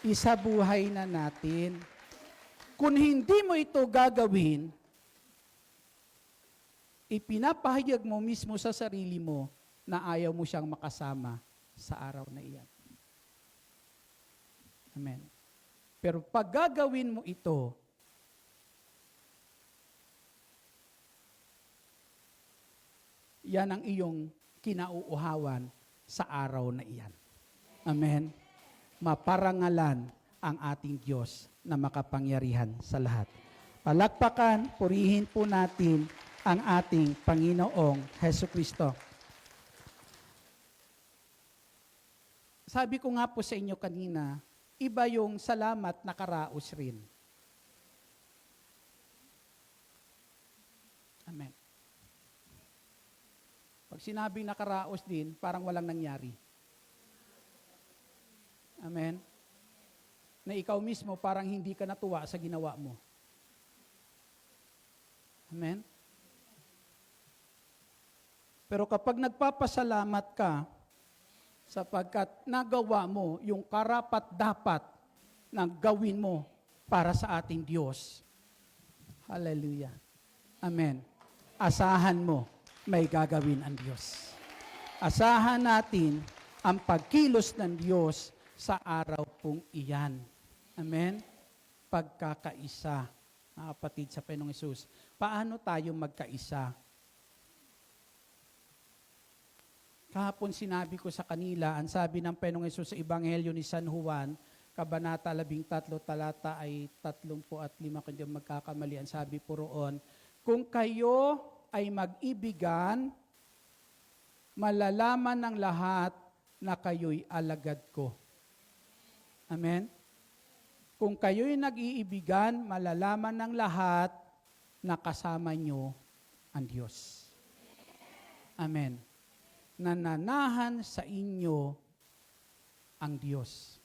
Isabuhay na natin. Kung hindi mo ito gagawin, ipinapahayag mo mismo sa sarili mo na ayaw mo siyang makasama sa araw na iyan. Amen. Pero pag gagawin mo ito, yan ang iyong kinauuhawan sa araw na iyan. Amen. Maparangalan ang ating Diyos na makapangyarihan sa lahat. Palakpakan, purihin po natin ang ating Panginoong Hesukristo. Sabi ko nga po sa inyo kanina, iba yung salamat na karaos rin. Amen. Pag sinabing nakaraos din, parang walang nangyari. Amen. Na ikaw mismo parang hindi ka natuwa sa ginawa mo. Amen. Pero kapag nagpapasalamat ka, sapagkat nagawa mo yung karapat-dapat na gawin mo para sa ating Diyos. Hallelujah. Amen. Asahan mo, may gagawin ang Diyos. Asahan natin ang pagkilos ng Diyos sa araw pong iyan. Amen? Pagkakaisa. Mga kapatid sa Panginoong Hesus, paano tayo magkaisa? Kahapon sinabi ko sa kanila, ang sabi ng Panginoong Hesus sa Ebanghelyo ni San Juan, Kabanata 13, talata ay 35, kung di magkakamali, ang sabi po roon, kung kayo ay mag-ibigan, malalaman ng lahat na kayo'y alagad ko. Amen? Kung kayo'y nag-iibigan, malalaman ng lahat na kasama nyo ang Diyos. Amen. Nananahan sa inyo ang Diyos.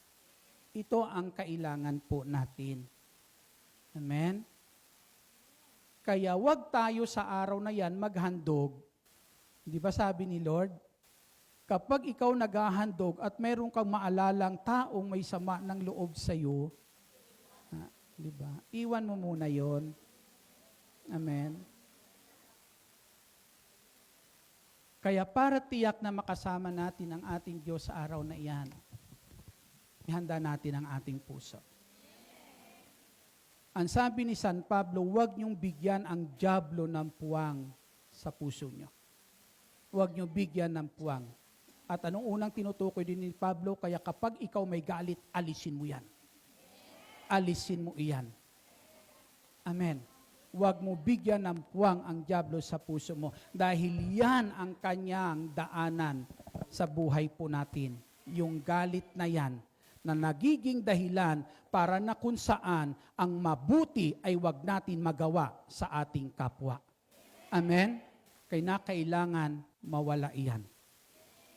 Ito ang kailangan po natin. Amen? Kaya wag tayo sa araw na yan maghandog. Di ba sabi ni Lord? Kapag ikaw naghahandog at meron kang maalalang taong may sama ng loob sa iyo, di ba? Iwan mo muna 'yon. Amen. Kaya para tiyak na makasama natin ang ating Diyos sa araw na iyan, ihanda natin ang ating puso. Ang sabi ni San Pablo, huwag niyong bigyan ang dyablo ng puwang sa puso niyo. Huwag niyong bigyan ng puwang. At anong unang tinutukoy din ni Pablo, kaya kapag ikaw may galit, alisin mo yan. Alisin mo iyan. Amen. Huwag mo bigyan ng puwang ang dyablo sa puso mo dahil yan ang kanyang daanan sa buhay po natin. Yung galit na yan na nagiging dahilan para na kung saan ang mabuti ay wag natin magawa sa ating kapwa. Amen? Kaya kailangan mawala iyan.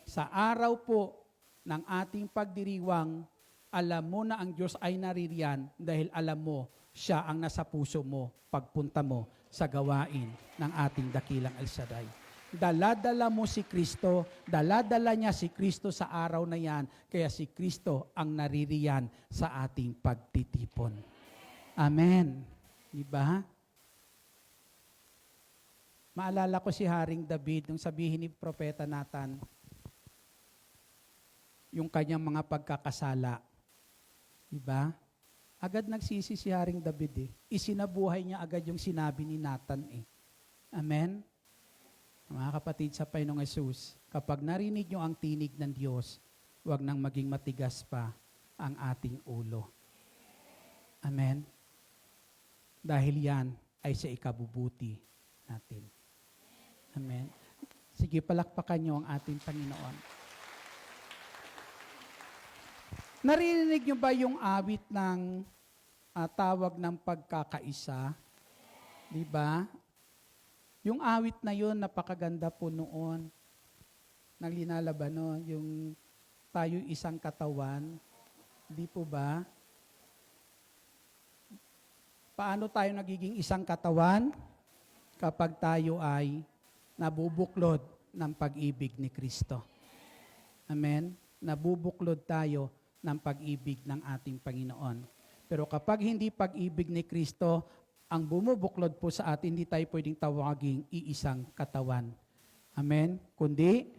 Sa araw po ng ating pagdiriwang, alam mo na ang Diyos ay naririyan dahil alam mo siya ang nasa puso mo pagpunta mo sa gawain ng ating dakilang El Shaddai. Dala-dala mo si Kristo, dala-dala niya si Kristo sa araw na yan, kaya si Kristo ang naririyan sa ating pagtitipon. Amen. Diba? Maalala ko si Haring David nung sabihin ni Propeta Nathan, yung kanyang mga pagkakasala. Diba? Agad nagsisi si Haring David eh. Isinabuhay niya agad yung sinabi ni Nathan eh. Amen? Mga kapatid sa Panginoong Hesus, kapag narinig nyo ang tinig ng Diyos, huwag nang maging matigas pa ang ating ulo. Amen? Dahil yan ay sa ikabubuti natin. Amen? Sige, palakpakan nyo ang ating Panginoon. Narinig nyo ba yung awit ng tawag ng pagkakaisa? Di ba? Yung awit na yun, napakaganda po noon. Nang linalaban, no? Yung tayo isang katawan. Di po ba? Paano tayo nagiging isang katawan? Kapag tayo ay nabubuklod ng pag-ibig ni Kristo. Amen? Nabubuklod tayo ng pag-ibig ng ating Panginoon. Pero kapag hindi pag-ibig ni Kristo, ang bumubuklod po sa atin, hindi tayo pwedeng tawaging iisang katawan. Amen? Kundi,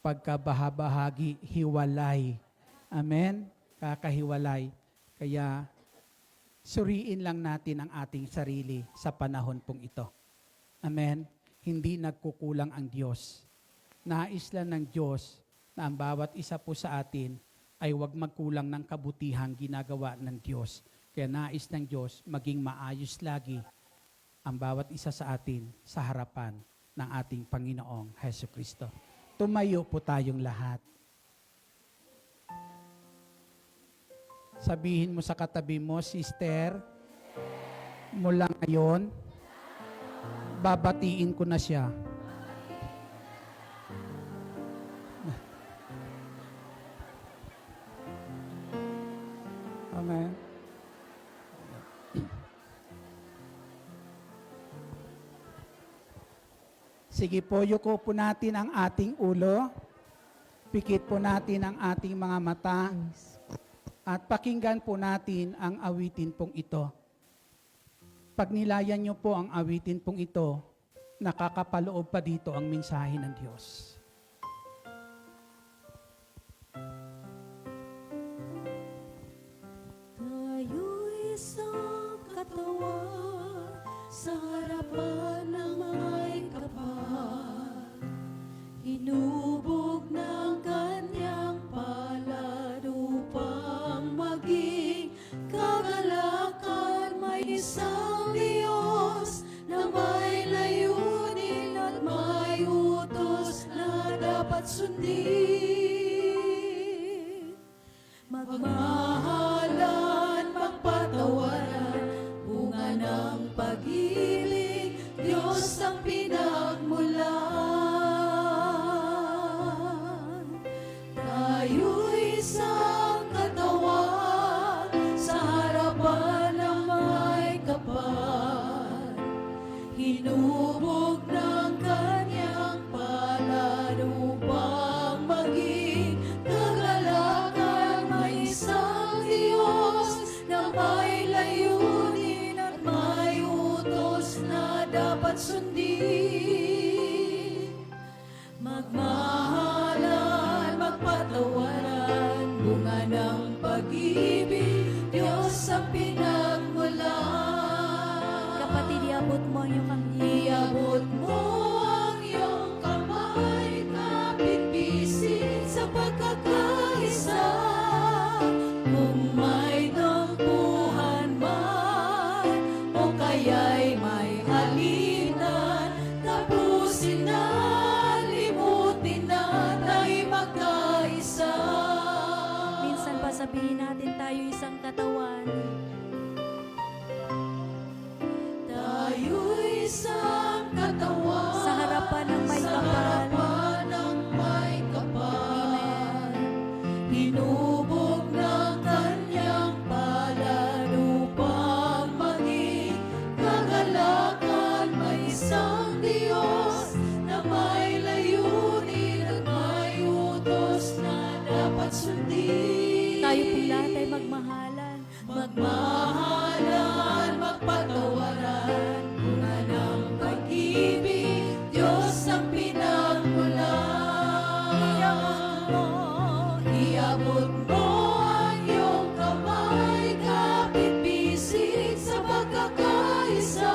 pagkabahabahagi, hiwalay. Amen? Kakahiwalay. Kaya, suriin lang natin ang ating sarili sa panahon pong ito. Amen? Hindi nagkukulang ang Diyos. Nais lang ng Diyos na ang bawat isa po sa atin ay huwag magkulang ng kabutihang ginagawa ng Diyos. Kaya nais ng Diyos maging maayos lagi ang bawat isa sa atin sa harapan ng ating Panginoong Hesus Kristo. Tumayo po tayong lahat. Sabihin mo sa katabi mo, sister, mula ngayon, babatiin ko na siya. Amen. Sige po, yuko po natin ang ating ulo. Pikit po natin ang ating mga mata. At pakinggan po natin ang awitin pong ito. Pag nilayan niyo po ang awitin pong ito, nakakapaloob pa dito ang mensahe ng Diyos. Tayo'y isang katawan sa harapan ng mga kapal. Hinubog sundin. Magmahalan, magpatawaran, bunga ng pag-ibig, Diyos ang pinagmulan. Tayo'y isang katawan, sa harapan ng may kapal. Hinubog ng kanyang palad upang maging kagalakan. May isang Diyos na may layunin at may utos na dapat sundin. Magmahalan, magpatawaran, bunga ng pag-ibig, Diyos ang pinagmulan. Kapatid, iabot mo ang iyong kamay. Iabot mo ang iyong kamay, kapit-bisig sa pagkakaisa. Kung may tampuhan man, o kaya'y may alitan, tapusin na, limutin na, tayo'y magkaisa. Minsan pa sabihin natin tayo isang katawan. Tayo'y isang katawan, Sa harapan ng may sa kapal. harapan ng may kapal. Hinubog ng kanyang palad upang maging kagalakan. May isang Diyos na may layunin at may utos na dapat sundin. Tayo pong lahat ay magmahalan. Magmahalan, magpatawaran, bunga ng pag-ibig, Diyos ang pinagmulan. Iabot mo ang iyong kamay, kapit-bisig sa pagkakaisa.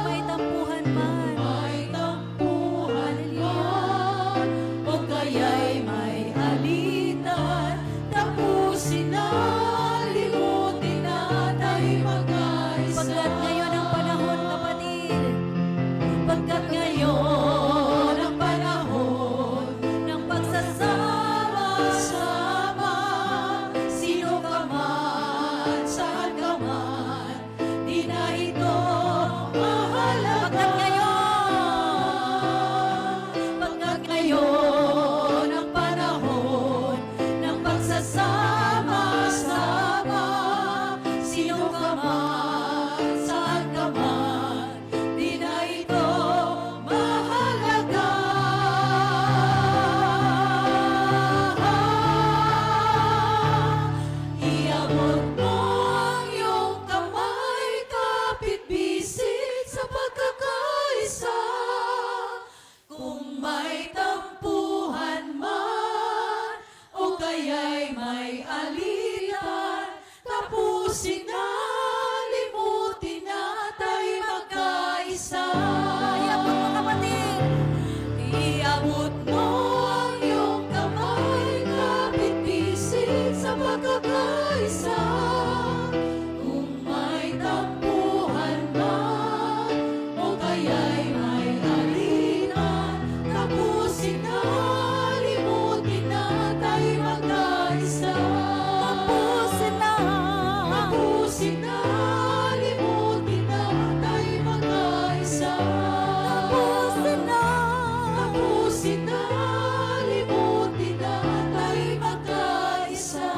May tampuhan man. May tampuhan man, o kaya'y may alitan, tapusin na, limutin na, tayo'y magkaisa. Pagkat ngayon ang panahon, kapatid, Pagkat ngayon ang panahon ng pagsasama-sama, sino ka man, saan ka man, di na ito mahalaga. Pagkat ngayon ang panahon ng pagsasama-sama, sino ka man, saan ka man, di na ito mahalaga. Iabot mo ang iyong kamay, kapit-bisig sa pagkakaisa. Kung may tampuhan man, o kaya'y may alitan, tapusin na, limutin na, tayo'y magkaisa. iabot mo, kapatid. Iabot mo ang iyong kamay, kapit-bisig sa pagkakaisa. Kung may tampuhan man, o kaya'y may alitan, tapusin na, limutin na, tayo'y magkaisa. Tapusin na. Tapusin na, limutin na, tayo'y magkaisa. Tapusin na. Tapusin na, limutin na, tayo'y magkaisa.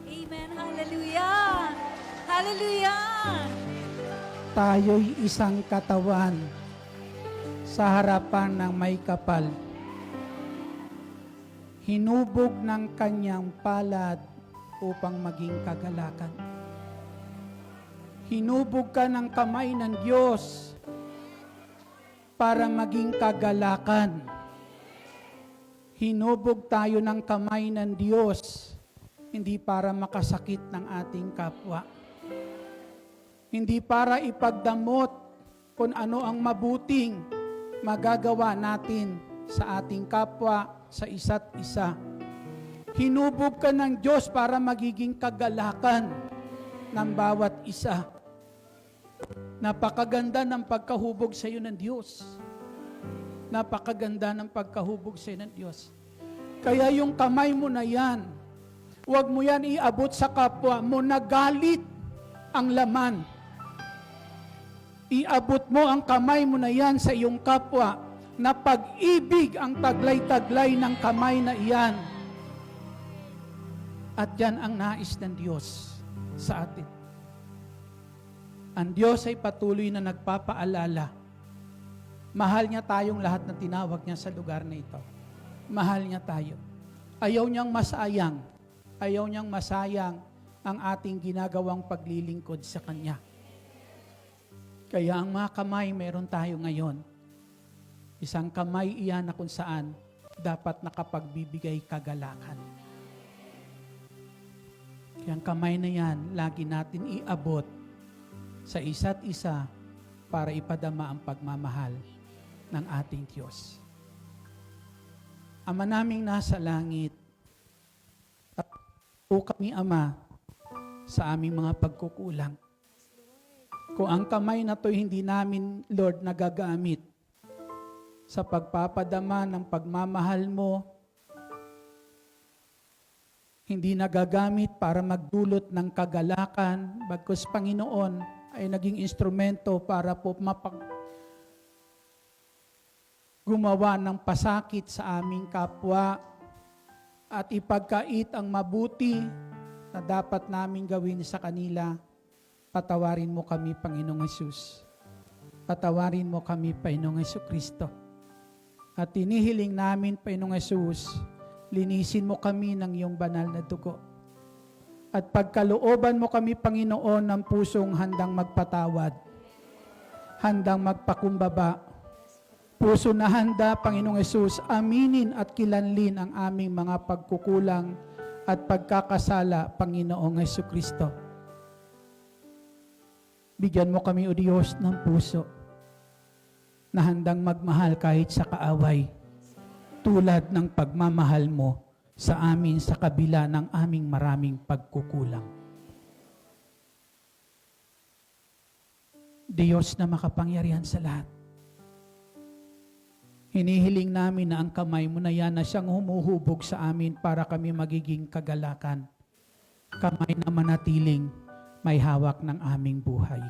Amen. Hallelujah. Hallelujah. Tayo'y isang katawan sa harapan ng may kapal. Hinubog ng kanyang palad upang maging kagalakan. Hinubog ka ng kamay ng Diyos para maging kagalakan. Hinubog tayo ng kamay ng Diyos hindi para makasakit ng ating kapwa. Hindi para ipagdamot kung ano ang mabuting magagawa natin sa ating kapwa, sa isa't isa. Hinubog ka ng Diyos para magiging kagalakan ng bawat isa. Napakaganda ng pagkahubog sa iyo ng Diyos. Napakaganda ng pagkahubog sa ng Diyos. Kaya yung kamay mo na yan, huwag mo yan iabot sa kapwa mo na galit ang laman. Iabot mo ang kamay mo na yan sa iyong kapwa na pag-ibig ang taglay-taglay ng kamay na iyan. At yan ang nais ng Diyos sa atin. Ang Diyos ay patuloy na nagpapaalala. Mahal niya tayong lahat na tinawag niya sa lugar na ito. Mahal niya tayo. Ayaw niyang masayang. Ayaw niyang masayang ang ating ginagawang paglilingkod sa Kanya. Kaya ang mga kamay meron tayo ngayon. Isang kamay iyan na kung saan dapat nakapagbibigay kagalakan. Kaya ang kamay na yan, lagi natin iabot sa isa't isa para ipadama ang pagmamahal ng ating Diyos. Ama naming nasa langit, o kami Ama, sa aming mga pagkukulang. Kung ang kamay na to hindi namin, Lord, nagagamit sa pagpapadama ng pagmamahal mo, hindi nagagamit para magdulot ng kagalakan, bagkus Panginoon ay naging instrumento para po gumawa ng pasakit sa aming kapwa at ipagkait ang mabuti na dapat naming gawin sa kanila. Patawarin mo kami, Panginoong Hesus. Patawarin mo kami, Panginoong Hesukristo. At tinihiling namin, Panginoong Hesus, linisin mo kami ng iyong banal na dugo. At pagkalooban mo kami, Panginoon, ng pusong handang magpatawad, handang magpakumbaba, puso na handa, Panginoong Hesus, aminin at kilanlin ang aming mga pagkukulang at pagkakasala, Panginoong Hesukristo. Bigyan mo kami, O Diyos, ng puso na handang magmahal kahit sa kaaway, tulad ng pagmamahal mo sa amin sa kabila ng aming maraming pagkukulang. Diyos na makapangyarihan sa lahat, hinihiling namin na ang kamay mo na yan na siyang humuhubog sa amin para kami magiging kagalakan. Kamay na manatiling may hawak ng aming buhay.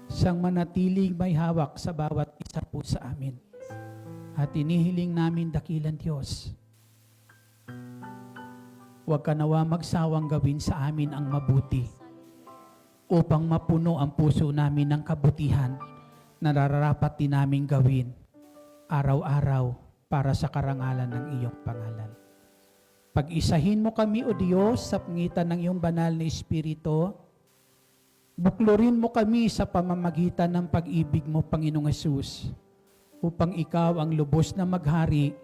Siyang manatiling may hawak sa bawat isa po sa amin. At inihiling namin, dakilang Diyos, huwag ka nawa magsawang gawin sa amin ang mabuti upang mapuno ang puso namin ng kabutihan na nararapat din namin gawin araw-araw para sa karangalan ng iyong pangalan. Pag-isahin mo kami, O Diyos, sa pangitan ng iyong banal na Espiritu. Buklurin mo kami sa pamamagitan ng pag-ibig mo, Panginoong Hesus, upang ikaw ang lubos na maghari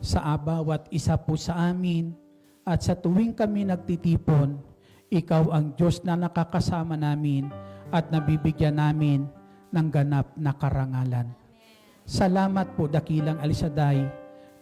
sa bawat isa po sa amin, at sa tuwing kami nagtitipon, ikaw ang Diyos na nakakasama namin at nabibigyan namin ng ganap na karangalan. Salamat po, dakilang El Shaddai.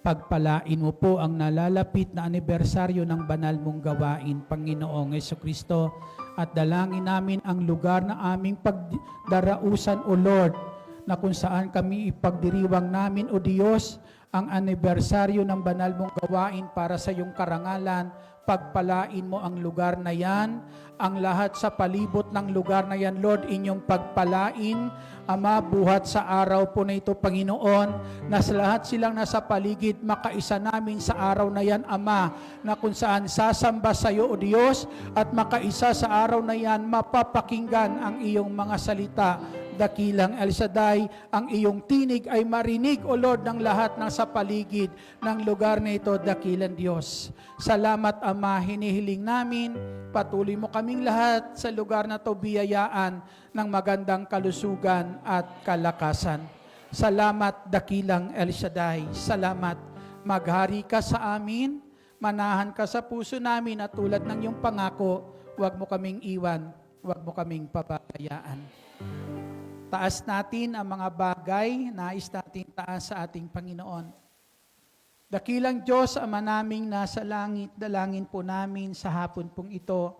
Pagpalain mo po ang nalalapit na anibersaryo ng banal mong gawain, Panginoong Hesukristo, at dalangin namin ang lugar na aming pagdarausan, O Lord, na kung saan kami ipagdiriwang namin, O Diyos, ang anibersaryo ng banal mong gawain para sa iyong karangalan. Pagpalain mo ang lugar na yan, ang lahat sa palibot ng lugar na yan, Lord, inyong pagpalain. Ama, buhat sa araw po na ito, Panginoon, na sa lahat silang nasa paligid, makaisa namin sa araw na yan, Ama, na kung saan sasamba sa iyo, O Diyos, at makaisa sa araw na yan, mapapakinggan ang iyong mga salita. Dakilang El Shaddai, ang iyong tinig ay marinig, O Lord, ng lahat ng sa paligid ng lugar na ito, dakilang Diyos. Salamat, Ama, hinihiling namin, patuloy mo kaming lahat sa lugar na ito biyayaan ng magandang kalusugan at kalakasan. Salamat, dakilang El Shaddai. Salamat, maghari ka sa amin, manahan ka sa puso namin, at tulad ng iyong pangako, huwag mo kaming iwan, huwag mo kaming papabayaan. Taas natin ang mga bagay, nais natin taas sa ating Panginoon. Dakilang Diyos, Ama naming nasa langit, dalangin po namin sa hapon pong ito,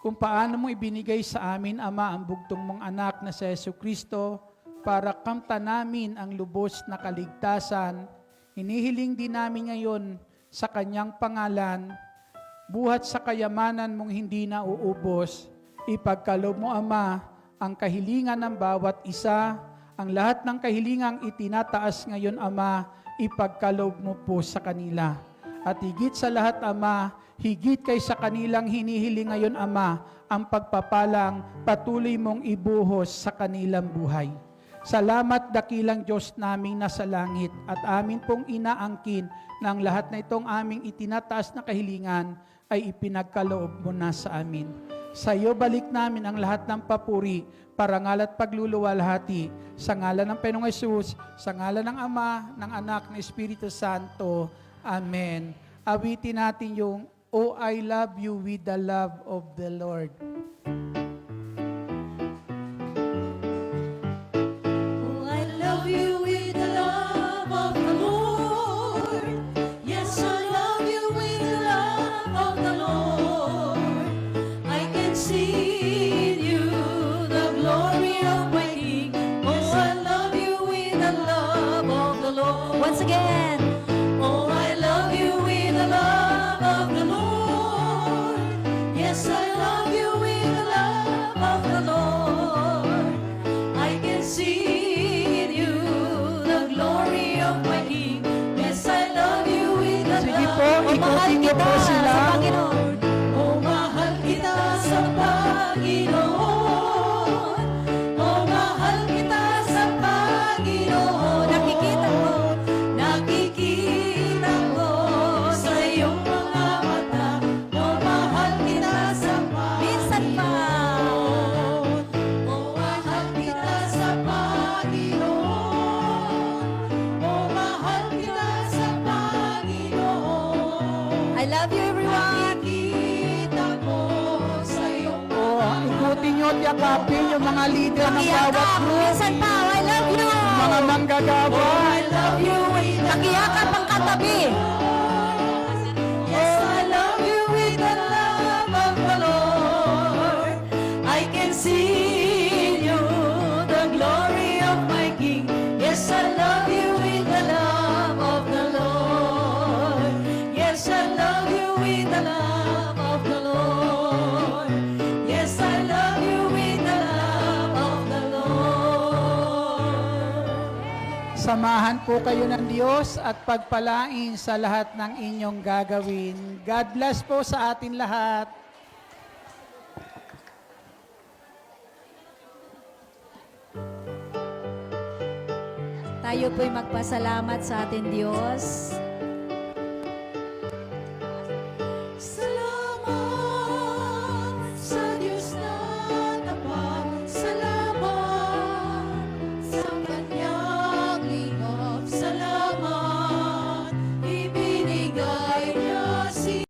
kung paano mo ibinigay sa amin, Ama, ang bugtong mong anak na si Hesukristo para kamta namin ang lubos na kaligtasan. Hinihiling din namin ngayon sa kanyang pangalan, buhat sa kayamanan mong hindi nauubos, ipagkaloob mo, Ama, ang kahilingan ng bawat isa, ang lahat ng kahilingang itinataas ngayon, Ama, ipagkaloob mo po sa kanila. At higit sa lahat, Ama, higit kay sa kanilang hinihiling ngayon, Ama, ang pagpapalang patuloy mong ibuhos sa kanilang buhay. Salamat dakilang Diyos naming nasa langit at amin pong inaangkin na ang lahat na itong aming itinataas na kahilingan ay ipinagkaloob mo na sa amin. Sa iyo balik namin ang lahat ng papuri, parangal at pagluluwalhati sa ngalan ng Panginoong Hesus, sa ngalan ng Ama, ng Anak, ng Espiritu Santo. Amen. Awitin natin yung "Oh, I love you with the love of the Lord." Oh, I love you with the love of the Lord. Yes, I love you with the love of the Lord. I can see in you the glory of my King. Oh, I love you with the love of the Lord. Once again. Oh, I love you with the love of the Lord. Yes, I love you with the love of the Lord. I can see in you the glory of my King. Yes, I love you with the Sige po, love. ikutin niyo po sila. sa Panginoon. Oh, mahal kita sa Panginoon. Oh, mahal kita sa Panginoon. Nakikita ko. Nakikita ko sa iyong mga mata. Oh, mahal kita sa Panginoon. Minsan pa. Oh, mahal kita sa Panginoon. Oh, mahal kita sa Panginoon. I love you everyone. Nakikita ko sa iyong O, ikutin nyo at yakapin yung mga leader ng bawat Nakiyakap. group, Minsan pa. I love you. mga manggagawa. I love you with the Nakiyakap ang katabi. Yes, I love you with the love of the Lord. I can see in you the glory of my King. Yes, I love you with the love of the Lord. Yes, I love you with the love of the Lord. Yes, I love you with the love of the Lord. Samahan po kayo ng Diyos at pagpalain sa lahat ng inyong gagawin. God bless po sa atin lahat. Tayo po'y magpasalamat sa ating Diyos